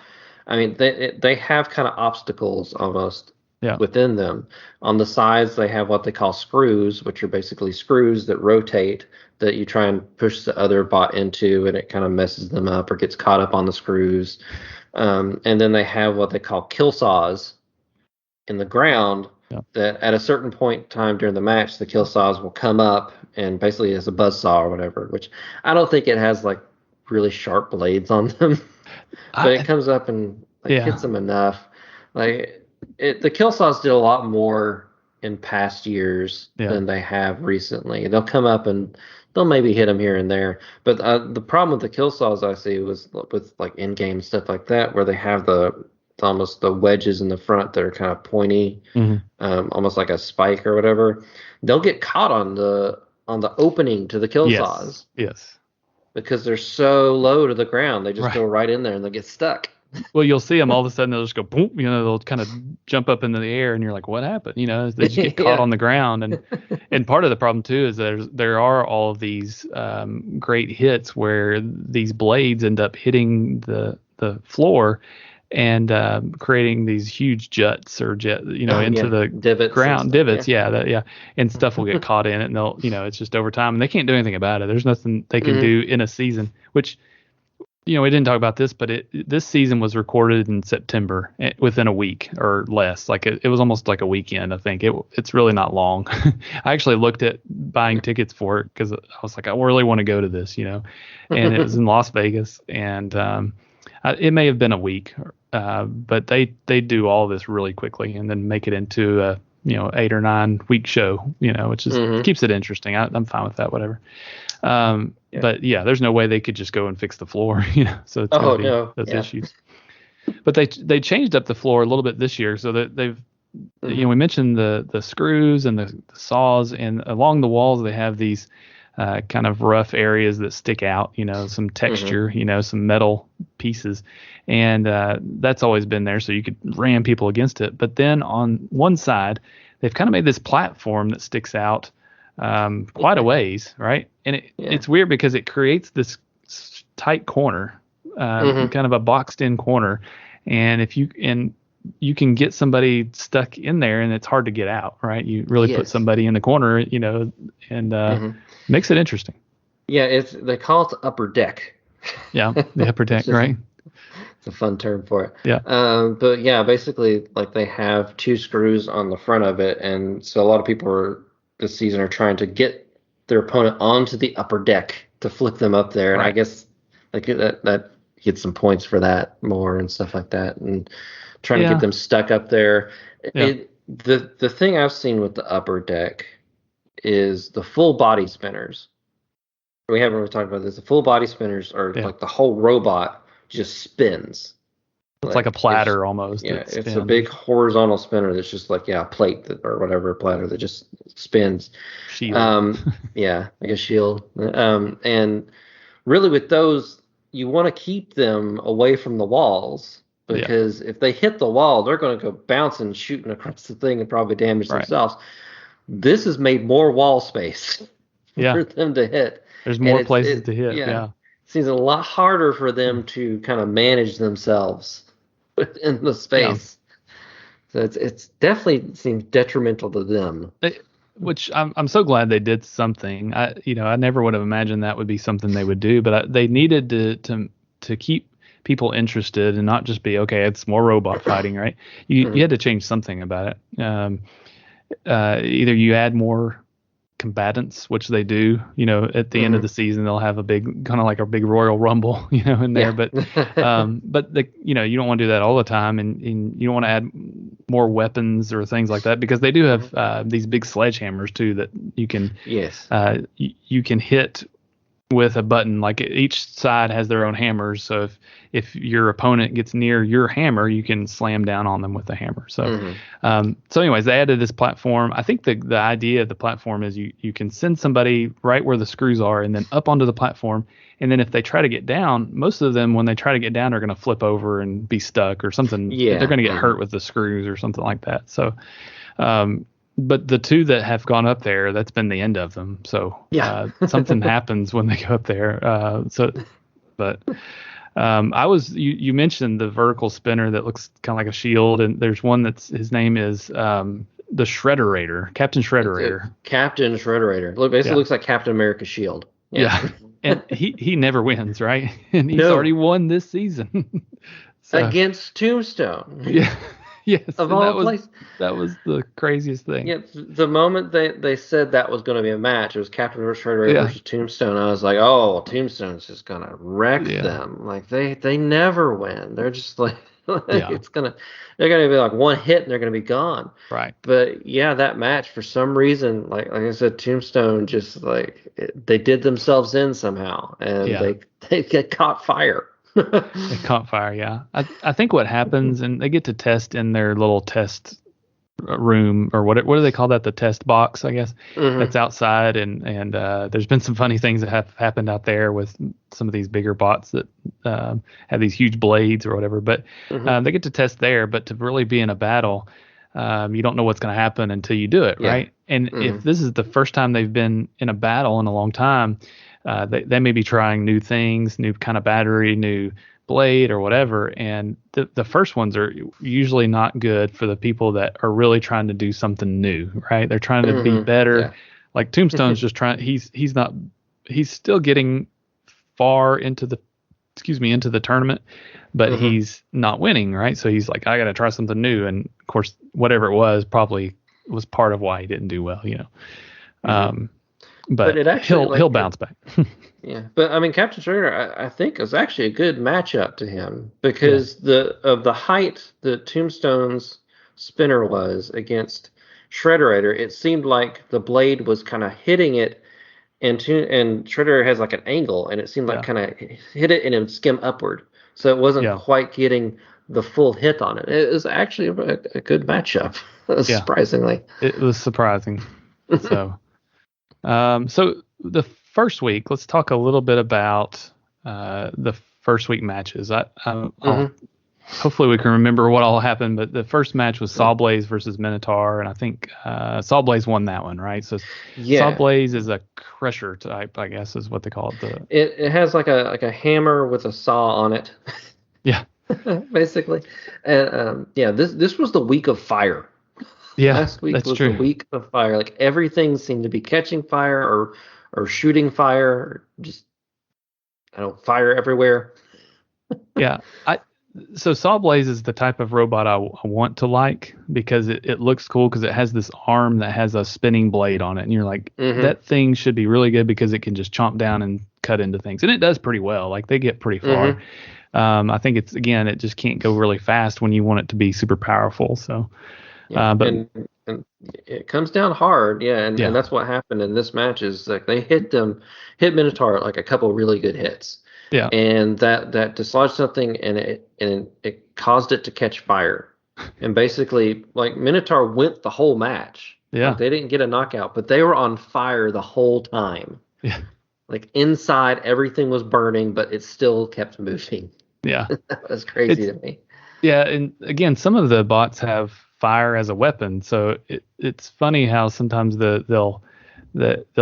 I mean, they have kind of obstacles almost within them. On the sides, they have what they call screws, which are basically screws that rotate, that you try and push the other bot into, and it kind of messes them up or gets caught up on the screws. And then they have what they call kill saws in the ground, that at a certain point in time during the match, the kill saws will come up, and basically it's a buzz saw or whatever, which I don't think it has like really sharp blades on them, but it comes up and hits them enough. Like, the kill saws did a lot more in past years than they have recently. They'll come up and they'll maybe hit them here and there. But the problem with the kill saws I see was with like in-game stuff like that, where they have almost the wedges in the front that are kind of pointy, almost like a spike or whatever. They'll get caught on the opening to the kill saws. Yes. Because they're so low to the ground, they just go right in there and they'll get stuck. Well, you'll see them all of a sudden, they'll just go boom, they'll kind of jump up into the air, and you're like, what happened? They just get caught on the ground. And part of the problem too is there are all of these great hits where these blades end up hitting the floor and creating these huge juts or into the divots ground, divots, and stuff will get caught in it, and they'll, it's just over time, and they can't do anything about it. There's nothing they can do in a season, which, we didn't talk about this, but this season was recorded in September, within a week or less. Like, it was almost like a weekend, I think. It's really not long. I actually looked at buying tickets for it because I was like, I really want to go to this, and it was in Las Vegas, and it may have been a week, but they do all this really quickly and then make it into 8 or 9 week show, which is keeps it interesting. I'm fine with that, whatever. But yeah, there's no way they could just go and fix the floor, so it's going to be those issues. But they changed up the floor a little bit this year, so that they've, we mentioned the screws and the saws, and along the walls they have these kind of rough areas that stick out, some texture, some metal pieces, and that's always been there, so you could ram people against it. But then on one side, they've kind of made this platform that sticks out quite a ways, right? And it's weird because it creates this tight corner, kind of a boxed in corner, and if you can get somebody stuck in there, and it's hard to get out, right? You really put somebody in the corner, and makes it interesting. Yeah, they call it the upper deck. Yeah, the upper deck, right? It's a fun term for it. Yeah. But yeah, basically, like, they have 2 screws on the front of it, and so a lot of people this season are trying to get their opponent onto the upper deck to flip them up there, and I guess like that gets some points for that more and stuff like that, and trying to get them stuck up there. Yeah. The thing I've seen with the upper deck is the full body spinners. We haven't really talked about this. The full body spinners are like the whole robot just spins. It's like a platter almost. Yeah, it's a big horizontal spinner that's just like a plate or whatever, a platter that just spins. Shield. Yeah, like a shield. And really with those, you want to keep them away from the walls, because if they hit the wall, they're going to go bouncing, shooting across the thing, and probably damage themselves. This has made more wall space for them to hit. There's more places to hit. Yeah. Seems a lot harder for them to kind of manage themselves within the space. So it's definitely seems detrimental to them. Which I'm so glad they did something. I never would have imagined that would be something they would do, but they needed to keep people interested and not just be, okay, it's more robot fighting, right? You had to change something about it. Either you add more combatants, which they do, at the end of the season, they'll have a big, kind of like a big Royal Rumble, in there, but you don't want to do that all the time, and you don't want to add more weapons or things like that, because they do have these big sledgehammers too that you can you can hit with a button. Like each side has their own hammers, so if your opponent gets near your hammer, you can slam down on them with the hammer. So so anyways, they added this platform. I think the idea of the platform is you can send somebody right where the screws are and then up onto the platform, and then if they try to get down, most of them, when they try to get down, are going to flip over and be stuck or something. They're going to get hurt with the screws or something like that. So but the 2 that have gone up there, that's been the end of them. So something happens when they go up there. You mentioned the vertical spinner that looks kind of like a shield, and there's one his name is the Shredderator, Captain Shredderator. Captain Shredderator. Basically looks like Captain America's shield. Yeah. And he never wins, right? And he's already won this season. Against Tombstone. Yeah. Yes, of all places. That was the craziest thing. Yeah, the moment they said that was going to be a match, it was Captain Shredder versus Tombstone. I was like, oh, Tombstone's just going to wreck them. Like they never win. They're just like they're going to be like one hit and they're going to be gone. Right. But yeah, that match, for some reason, like I said, Tombstone just they did themselves in somehow, and they get caught fire. They caught fire, yeah. I think what happens, and they get to test in their little test room, or what do they call that? The test box, I guess. That's outside, and there's been some funny things that have happened out there with some of these bigger bots that have these huge blades or whatever. But they get to test there, but to really be in a battle, you don't know what's going to happen until you do it, right? And if this is the first time they've been in a battle in a long time, they may be trying new things, new kind of battery, new blade or whatever. And the first ones are usually not good for the people that are really trying to do something new, right? They're trying to be better. Yeah. Like Tombstone's just trying, he's still getting far into the tournament, but he's not winning, right? So he's like, I got to try something new. And of course, whatever it was probably was part of why he didn't do well, But it actually, he'll bounce back. Yeah, but I mean, Captain Shredder, I think is actually a good matchup to him, because of the height that Tombstone's spinner was against Shredderator, it seemed like the blade was kind of hitting it, and Shredderator has like an angle, and it seemed like kind of hit it and it would skim upward, so it wasn't quite getting the full hit on it. It was actually a good matchup, surprisingly. It was surprising. So, so the first week, let's talk a little bit about the first week matches. Hopefully we can remember what all happened, but the first match was Sawblaze versus Minotaur, and I think Sawblaze won that one, right? So Sawblaze is a crusher type, I guess, is what they call it. It has like a hammer with a saw on it. Yeah. Basically. And this was the week of fire. Yeah, last week was true. The week of fire. Like everything seemed to be catching fire or shooting fire, or just fire everywhere. Yeah, so Sawblaze is the type of robot I want to like, because it looks cool, because it has this arm that has a spinning blade on it, and you're like, that thing should be really good because it can just chomp down and cut into things, and it does pretty well. Like they get pretty far. I think it just can't go really fast when you want it to be super powerful. So, but and it comes down hard, and that's what happened in this match. Is like they hit Minotaur like a couple really good hits. Yeah, and that dislodged something, and it caused it to catch fire, and basically like Minotaur went the whole match. Yeah, like, they didn't get a knockout, but they were on fire the whole time. Yeah, like inside everything was burning, but it still kept moving. Yeah, that was crazy to me. Yeah, and again, some of the bots have fire as a weapon, so it's funny how sometimes they'll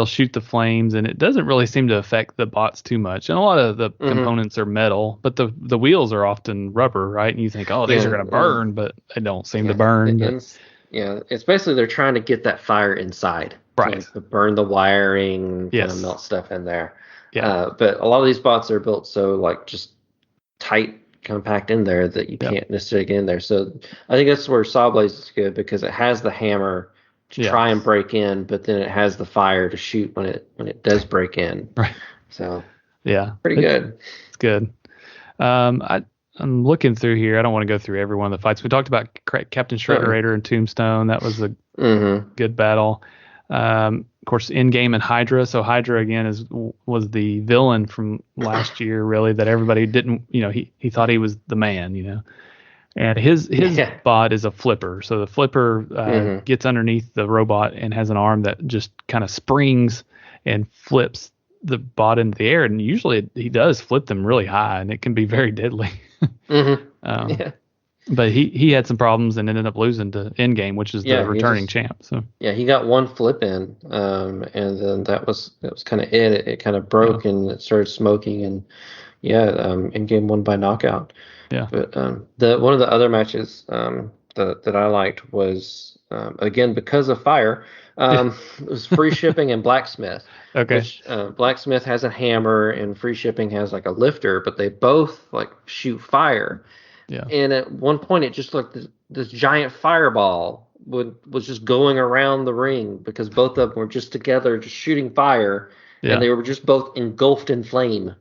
shoot the flames, and it doesn't really seem to affect the bots too much. And a lot of the components are metal, but the wheels are often rubber, right? And you think, these are going to burn, but they don't seem to burn. It's basically they're trying to get that fire inside, right? To burn the wiring, kind of melt stuff in there. Yeah. But a lot of these bots are built so like just tight, compact in there that you can't necessarily get in there. So I think that's where Sawblaze is good, because it has the hammer to try and break in, but then it has the fire to shoot when it does break in. Right. So pretty good. It's good. I'm looking through here. I don't want to go through every one of the fights. We talked about Captain Shredderator and Tombstone. That was a good battle. Of course, Endgame and Hydra. So Hydra again was the villain from last year, really, that everybody didn't. He thought he was the man. And his bot is a flipper. So the flipper gets underneath the robot and has an arm that just kind of springs and flips the bot into the air. And usually he does flip them really high, and it can be very deadly. But he had some problems and ended up losing to Endgame, which is the returning champ. So he got one flip in, and then that was kind of it. It kind of broke and it started smoking, and Endgame won by knockout. Yeah. But one of the other matches that I liked was again because of fire. It was Free Shipping and Blacksmith. Okay. Which, Blacksmith has a hammer and Free Shipping has like a lifter, but they both like shoot fire. Yeah. And at one point, it just looked this giant fireball was just going around the ring, because both of them were just together, just shooting fire, and they were just both engulfed in flame.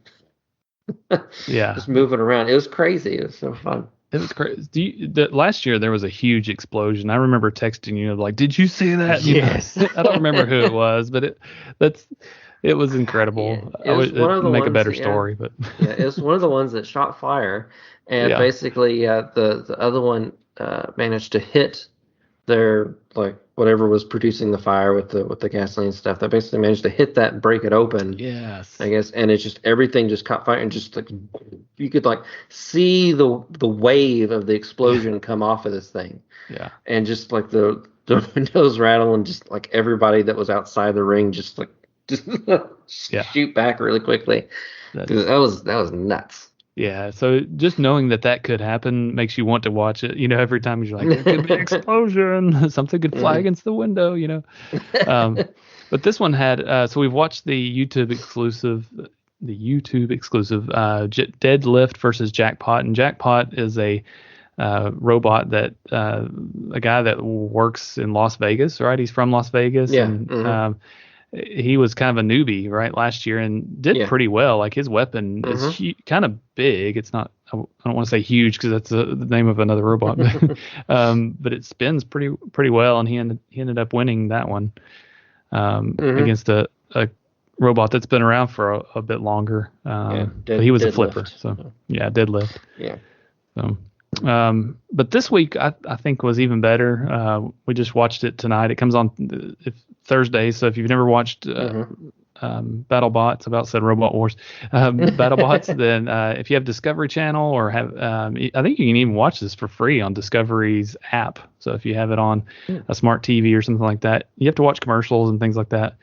Just moving around. It was crazy. It was so fun. It was crazy. Last year there was a huge explosion. I remember texting you like, "Did you see that?" Yes. I don't remember who it was, but it was incredible. It was one of the make a better story, but it was one of the ones that shot fire, and basically the other one managed to hit their like whatever was producing the fire with the gasoline stuff. That basically managed to hit that and break it open. Yes, I guess, and it's just everything just caught fire, and just like you could like see the wave of the explosion come off of this thing. Yeah, and just like the windows rattle, and just like everybody that was outside the ring just shoot back really quickly. That was nuts. Yeah, so just knowing that could happen makes you want to watch it. Every time you're like, there could be an explosion, something could fly against the window. But this one had. So we've watched the YouTube exclusive, Deadlift versus Jackpot, and Jackpot is a robot that a guy that works in Las Vegas, right? He's from Las Vegas, and he was kind of a newbie, right, last year, and did pretty well. Like his weapon is kind of big. It's not don't want to say huge because that's the name of another robot, but it spins pretty well, and he ended up winning that one against a robot that's been around for a bit longer. But he was a flipper, so yeah, deadlift. Yeah. So, but this week I think was even better. We just watched it tonight. It comes on Thursday, so if you've never watched BattleBots, about said Robot Wars, BattleBots, then if you have Discovery Channel or have, I think you can even watch this for free on Discovery's app. So if you have it on a smart TV or something like that, you have to watch commercials and things like that.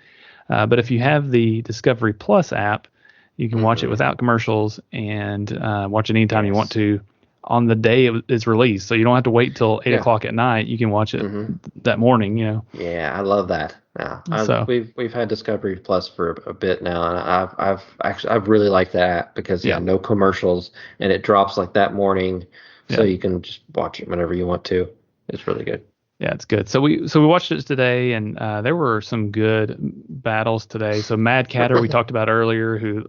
But if you have the Discovery Plus app, you can watch it without commercials and watch it anytime you want to on the day it is released. So you don't have to wait till 8 o'clock at night. You can watch it that morning, Yeah, I love that. Yeah, we've had Discovery Plus for a bit now, and I've really liked that app because no commercials, and it drops like that morning, so you can just watch it whenever you want to. It's really good. Yeah, it's good. So we watched it today, and there were some good battles today. So Mad Catter we talked about earlier, who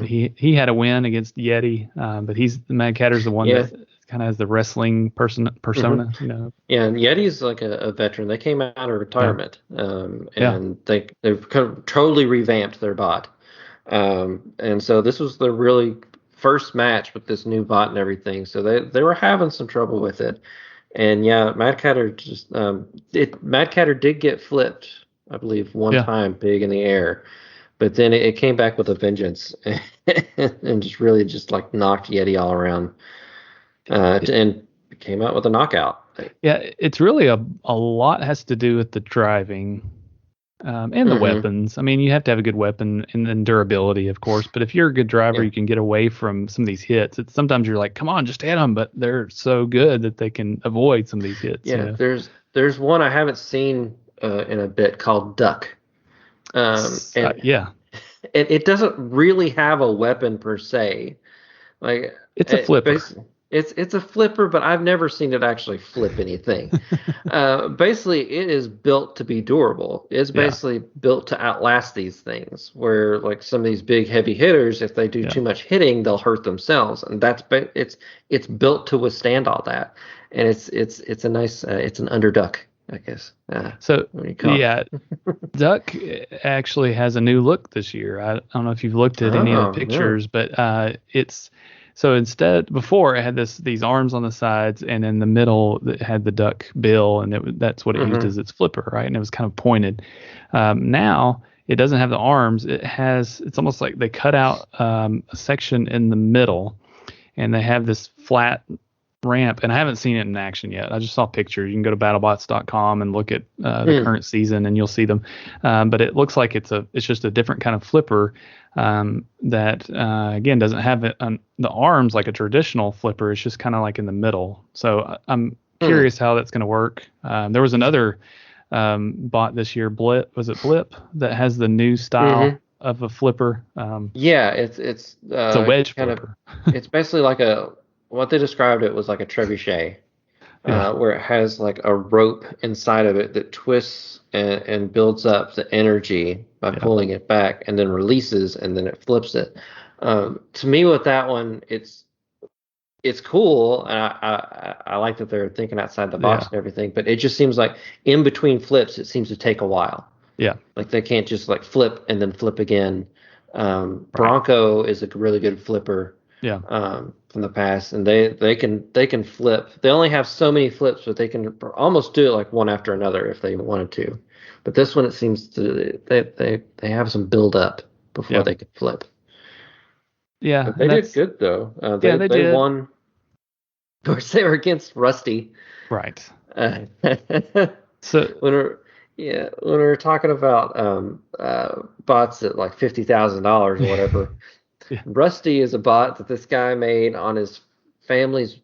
he had a win against Yeti, but Mad Catter's the one that kind of has the wrestling persona, Yeah, and Yeti's like a veteran. They came out of retirement, and they've kind of totally revamped their bot, and so this was the really first match with this new bot and everything. So they were having some trouble with it. And Mad Catter Mad Catter did get flipped, I believe, one time big in the air, but then it came back with a vengeance and just really like knocked Yeti all around, and came out with a knockout. Yeah, it's really a lot has to do with the driving and the weapons. I mean, you have to have a good weapon and then durability, of course. But if you're a good driver, you can get away from some of these hits. Sometimes you're like, come on, just hit them. But they're so good that they can avoid some of these hits. Yeah, there's one I haven't seen in a bit called Duck. It doesn't really have a weapon per se. Like it's a flipper. It's a flipper, but I've never seen it actually flip anything. Basically, it is built to be durable. It's basically built to outlast these things. Where like some of these big heavy hitters, if they do too much hitting, they'll hurt themselves, and it's built to withstand all that. And it's a nice it's an underduck, I guess. Duck actually has a new look this year. I don't know if you've looked at any of the pictures, but it's. So before it had these arms on the sides, and in the middle it had the duck bill, and that's what it used as its flipper, right? And it was kind of pointed. Now it doesn't have the arms. It's almost like they cut out a section in the middle, and they have this flat ramp. And I haven't seen it in action yet. I just saw pictures. You can go to battlebots.com and look at the current season, and you'll see them. But it looks like it's just a different kind of flipper. That again doesn't have the arms like a traditional flipper. It's just kind of like in the middle. So I'm curious how that's going to work. There was another bot this year, Blip, that has the new style of a flipper. It's a wedge flipper. It's basically like what they described it was like a trebuchet, where it has like a rope inside of it that twists and builds up the energy by pulling it back, and then releases, and then it flips it. To me, with that one, it's cool, and I like that they're thinking outside the box and everything. But it just seems like in between flips, it seems to take a while. Yeah, like they can't just like flip and then flip again. Bronco is a really good flipper. From the past, and they can flip. They only have so many flips, but they can almost do it like one after another if they wanted to. But this one, it seems to they have some build up before they can flip. Yeah, but they did good though. They did. Won. Of course, they were against Rusty. Right. So when we're talking about bots at like $50,000 or whatever. Rusty is a bot that this guy made on his family's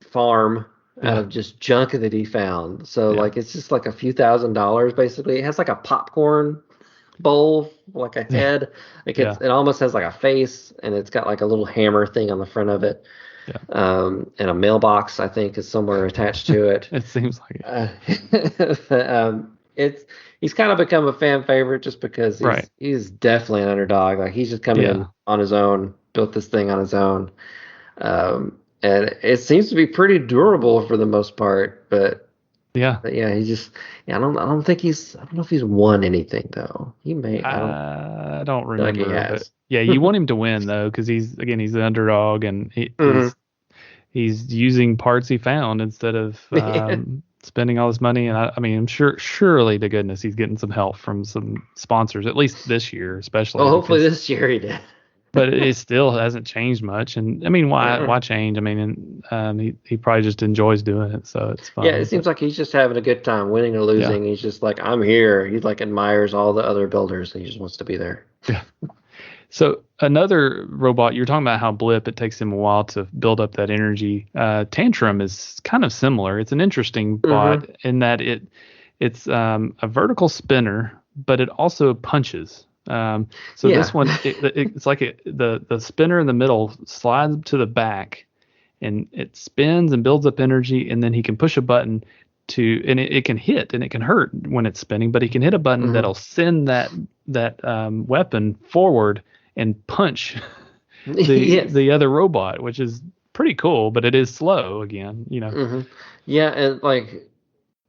farm out of just junk that he found. So like it's just like a few $1,000s basically. It has like a popcorn bowl, like a head. Like it almost has like a face, and it's got like a little hammer thing on the front of it. And a mailbox, I think, is somewhere attached to it. It seems like it. He's kind of become a fan favorite just because he's definitely an underdog. Like he's just coming in on his own, built this thing on his own. And it seems to be pretty durable for the most part, but yeah, he just, I don't know if he's won anything though. He may, I don't like he remember, but has. yeah, you want him to win though, because he's the underdog, and he's using parts he found instead of spending all this money. And I mean, I'm surely to goodness he's getting some help from some sponsors, at least this year, especially. Well, hopefully this year he did. But it still hasn't changed much. And I mean, why change? I mean, and he probably just enjoys doing it, so it's fun. Yeah, it seems like he's just having a good time, winning or losing. Yeah. He's just like, I'm here. He like admires all the other builders, and he just wants to be there. Yeah. So another robot, you're talking about how Blip, it takes him a while to build up that energy. Tantrum is kind of similar. It's an interesting bot in that it's a vertical spinner, but it also punches. This one, it's like the spinner in the middle slides to the back, and it spins and builds up energy, and then he can push a button and it can hit and it can hurt when it's spinning, but he can hit a button that'll send that weapon forward and punch the other robot, which is pretty cool, but it is slow again, Yeah, and like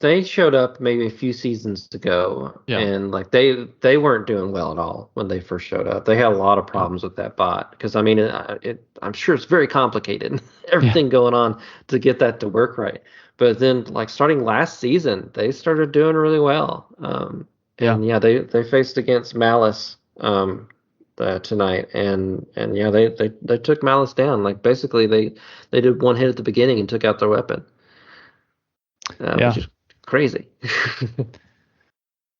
they showed up maybe a few seasons ago, and like they weren't doing well at all when they first showed up. They had a lot of problems with that bot because I mean, I'm sure it's very complicated, everything going on to get that to work right. But then, like starting last season, they started doing really well. They faced against Malice tonight, and they took Malice down. Like basically, they did one hit at the beginning and took out their weapon. Which is crazy.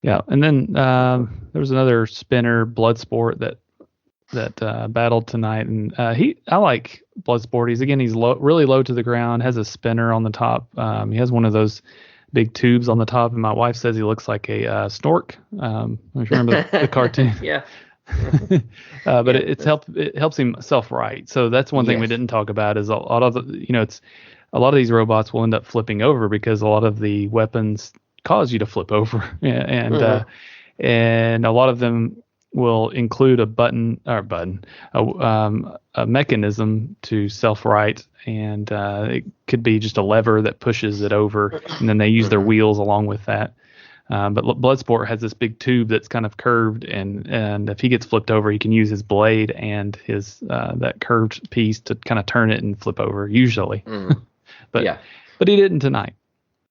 Yeah, and then there was another spinner, Bloodsport, that battled tonight, and I like Bloodsport. He's really low to the ground, has a spinner on the top. He has one of those big tubes on the top, and my wife says he looks like a snork. If you remember the cartoon. Yeah. But it helps him self-right. So that's one thing we didn't talk about is a lot of a lot of these robots will end up flipping over because a lot of the weapons cause you to flip over, and a lot of them will include a mechanism to self-right, and it could be just a lever that pushes it over, and then they use their wheels along with that. But Bloodsport has this big tube that's kind of curved, and if he gets flipped over, he can use his blade and his that curved piece to kind of turn it and flip over usually. But he didn't tonight.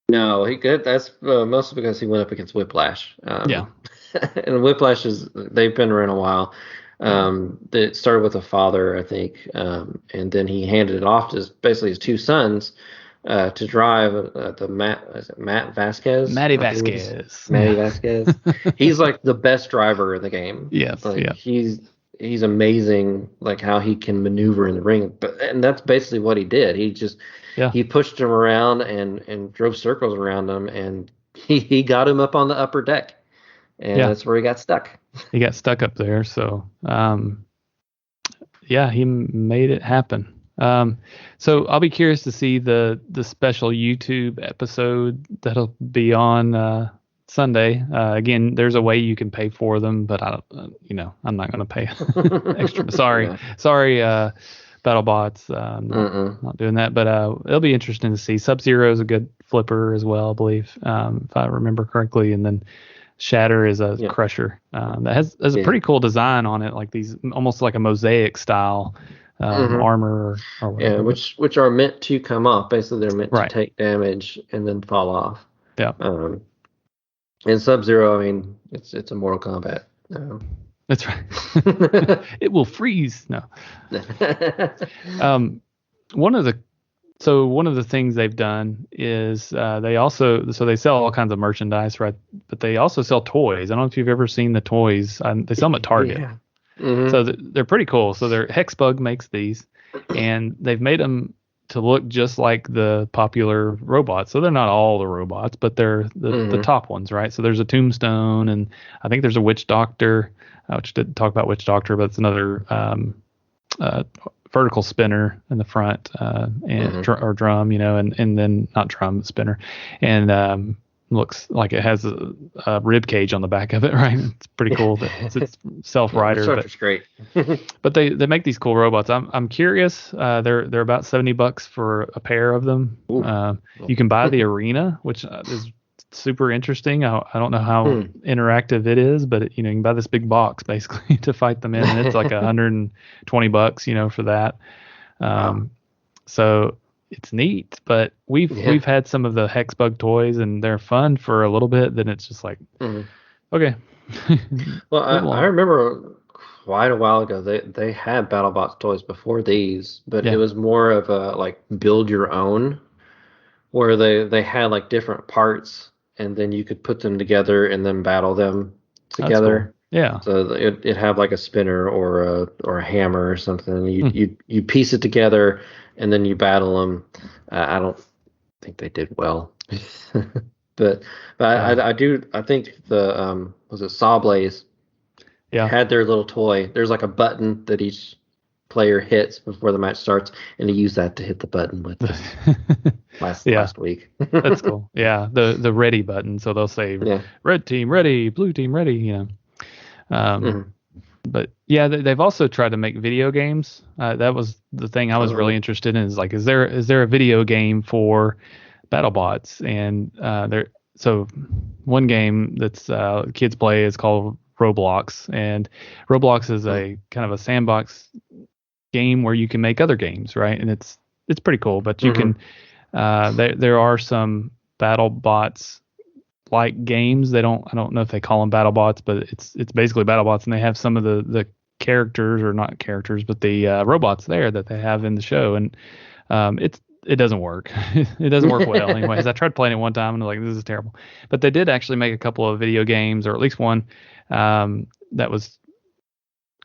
No, he could. That's mostly because he went up against Whiplash. And Whiplash they've been around a while. It started with a father, I think, and then he handed it off to basically his two sons to drive Matty Vasquez. Matty Vasquez. He's like the best driver in the game. Yes, He's amazing, like how he can maneuver in the ring. And that's basically what he did. He pushed him around and drove circles around him, and he got him up on the upper deck. And that's where he got stuck. He got stuck up there. So, he made it happen. So I'll be curious to see the special YouTube episode that'll be on Sunday. Again, there's a way you can pay for them, but I don't, I'm not going to pay extra. Sorry, BattleBots. Not doing that, but it'll be interesting to see. Sub-Zero is a good flipper as well, I believe, if I remember correctly, and then Shatter is a crusher that has a pretty cool design on it, like these almost like a mosaic style armor or whatever. Yeah, which are meant to come off. Basically, they're meant to take damage and then fall off. Yeah. And Sub-Zero, I mean, it's a Mortal Kombat. That's right. It will freeze. No. One of the things they've done is they sell all kinds of merchandise, right? But they also sell toys. I don't know if you've ever seen the toys. They sell them at Target. Yeah. So they're pretty cool. So Hexbug makes these, and they've made them to look just like the popular robots. So they're not all the robots, but they're the top ones, right? So there's a Tombstone, and I think there's a Witch Doctor, which didn't talk about Witch Doctor, but it's another vertical spinner in the front, or drum, and then not drum, spinner. And looks like it has a rib cage on the back of it, right? It's pretty cool that it's self-rider. The structure's great. But they make these cool robots. I'm curious. They're about $70 for a pair of them. You can buy the arena, which is super interesting. I don't know how interactive it is, but you can buy this big box basically to fight them in, and it's like $120, for that. So it's neat, but we've had some of the Hexbug toys, and they're fun for a little bit. Then it's just like, okay. Well, I remember quite a while ago they had BattleBots toys before these, but it was more of a like build your own, where they had like different parts, and then you could put them together and then battle them together. Cool. Yeah. So it had like a spinner or a hammer or something. You piece it together and then you battle them. I don't think they did well, but I think the was it Sawblaze? Yeah. Had their little toy. There's like a button that each player hits before the match starts, and he used that to hit the button with last week. That's cool. Yeah, the ready button. So they'll say red team ready, blue team ready. But yeah, they've also tried to make video games. That was the thing I was really interested in. Is like, is there a video game for BattleBots? And so one game that's kids play is called Roblox, and Roblox is a kind of a sandbox game where you can make other games, right? And it's pretty cool. But you can there are some BattleBots like games. I don't know if they call them BattleBots, but it's basically BattleBots, and they have some of the characters, or not characters, but the robots there that they have in the show, and it doesn't work. It doesn't work well anyways. I tried playing it one time and I was like, this is terrible. But they did actually make a couple of video games, or at least one that was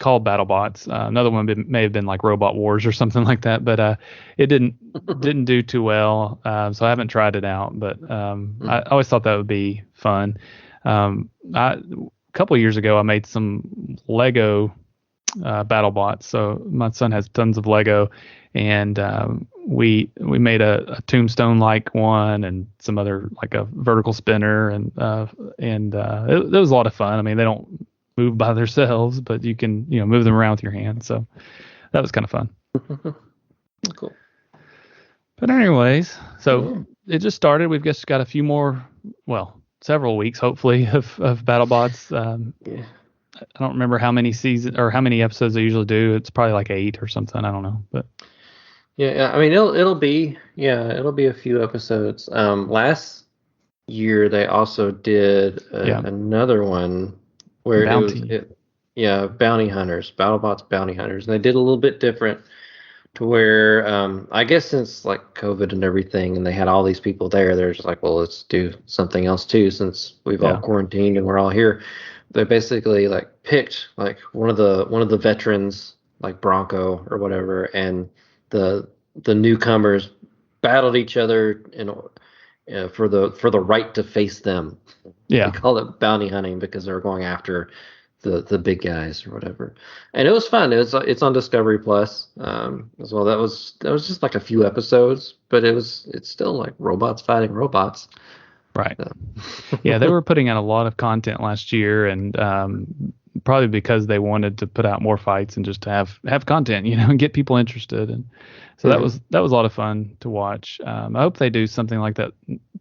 called BattleBots. Another one may have been like Robot Wars or something like that, but it didn't do too well. So I haven't tried it out, but I always thought that would be fun. A couple of years ago, I made some Lego BattleBots. So my son has tons of Lego, and we made a Tombstone like one, and some other like a vertical spinner, and it was a lot of fun. I mean, they don't move by themselves, but you can move them around with your hands. So that was kind of fun. Cool. But anyways, so it just started. We've just got a few more, several weeks hopefully of BattleBots. I don't remember how many seasons or how many episodes they usually do. It's probably like 8 or something. I don't know, but yeah. I mean, it'll be a few episodes. Last year they also did another one where Bounty Hunters, BattleBots Bounty Hunters, and they did a little bit different to where I guess since like COVID and everything, and they had all these people there, they're just like, well, let's do something else too, since we've all quarantined and we're all here. They basically like picked like one of the veterans, like Bronco or whatever, and the newcomers battled each other for the right to face them. Yeah, they call it bounty hunting because they're going after the big guys or whatever. And it was fun. It's on Discovery Plus as well. That was just like a few episodes, but it's still like robots fighting robots. Right. Yeah, they were putting out a lot of content last year, and probably because they wanted to put out more fights and just to have content, and get people interested. And so that was a lot of fun to watch. I hope they do something like that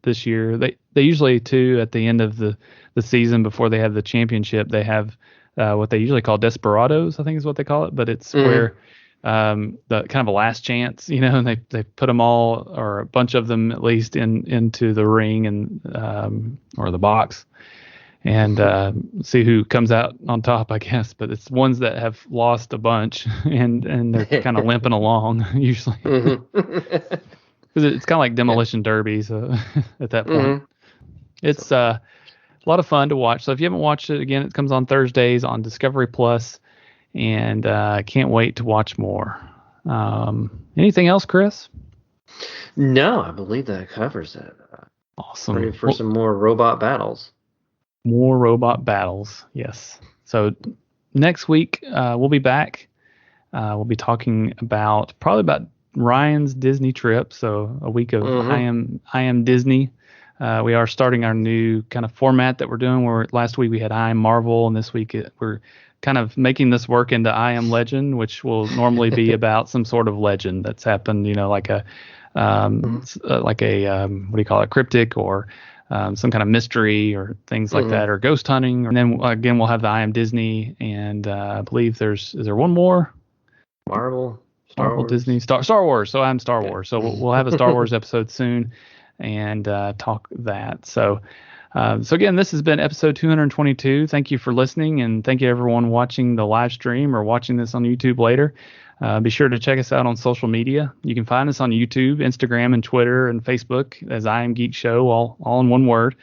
this year. They usually too at the end of the season before they have the championship, they have what they usually call Desperados, I think is what they call it, but it's where the kind of a last chance, and they put them all, or a bunch of them at least, into the ring and or the box, and see who comes out on top, I guess. But it's ones that have lost a bunch and they're kind of limping along usually, because it's kind of like Demolition Derby. So at that point, it's a lot of fun to watch. So if you haven't watched it, again, it comes on Thursdays on Discovery Plus. And I can't wait to watch more. Anything else, Chris? No, I believe that covers it. Awesome. Ready for some more robot battles. More robot battles, yes. So next week we'll be back. We'll be talking probably about Ryan's Disney trip. So a week of I am Disney. We are starting our new kind of format that we're doing, where last week we had I Am Marvel, and this week we're kind of making this work into I Am Legend, which will normally be about some sort of legend that's happened, like a what do you call it, cryptic, or some kind of mystery or things like that, or ghost hunting. And then again, we'll have the I Am Disney, and I believe is there one more? Marvel, Wars. Disney, Star Wars. So I'm Star Wars. So we'll have a Star Wars episode soon, and talk that. So again, this has been episode 222. Thank you for listening, and thank you everyone watching the live stream or watching this on YouTube later. Be sure to check us out on social media. You can find us on YouTube, Instagram, and Twitter, and Facebook as I Am Geek Show, all in one word.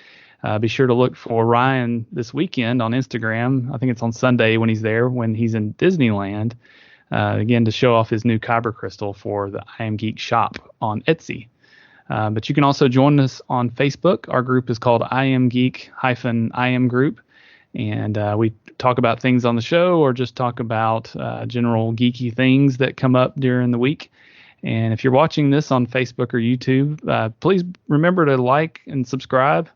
Be sure to look for Ryan this weekend on Instagram. I think it's on Sunday when he's there, when he's in Disneyland, again, to show off his new Kyber crystal for the I Am Geek shop on Etsy. But you can also join us on Facebook. Our group is called I Am Geek-I Am Group. And we talk about things on the show, or just talk about general geeky things that come up during the week. And if you're watching this on Facebook or YouTube, please remember to like and subscribe,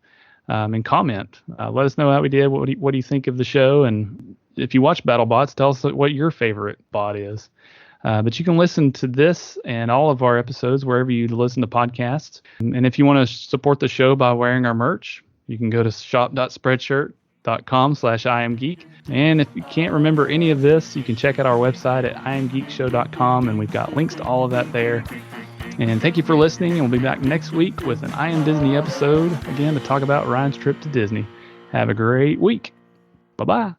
and comment. Let us know how we did. What do you think of the show? And if you watch BattleBots, tell us what your favorite bot is. But you can listen to this and all of our episodes wherever you listen to podcasts. And if you want to support the show by wearing our merch, you can go to shop.spreadshirt.com/iamgeek. And if you can't remember any of this, you can check out our website at iamgeekshow.com, and we've got links to all of that there. And thank you for listening, and we'll be back next week with an I Am Disney episode, again, to talk about Ryan's trip to Disney. Have a great week. Bye-bye.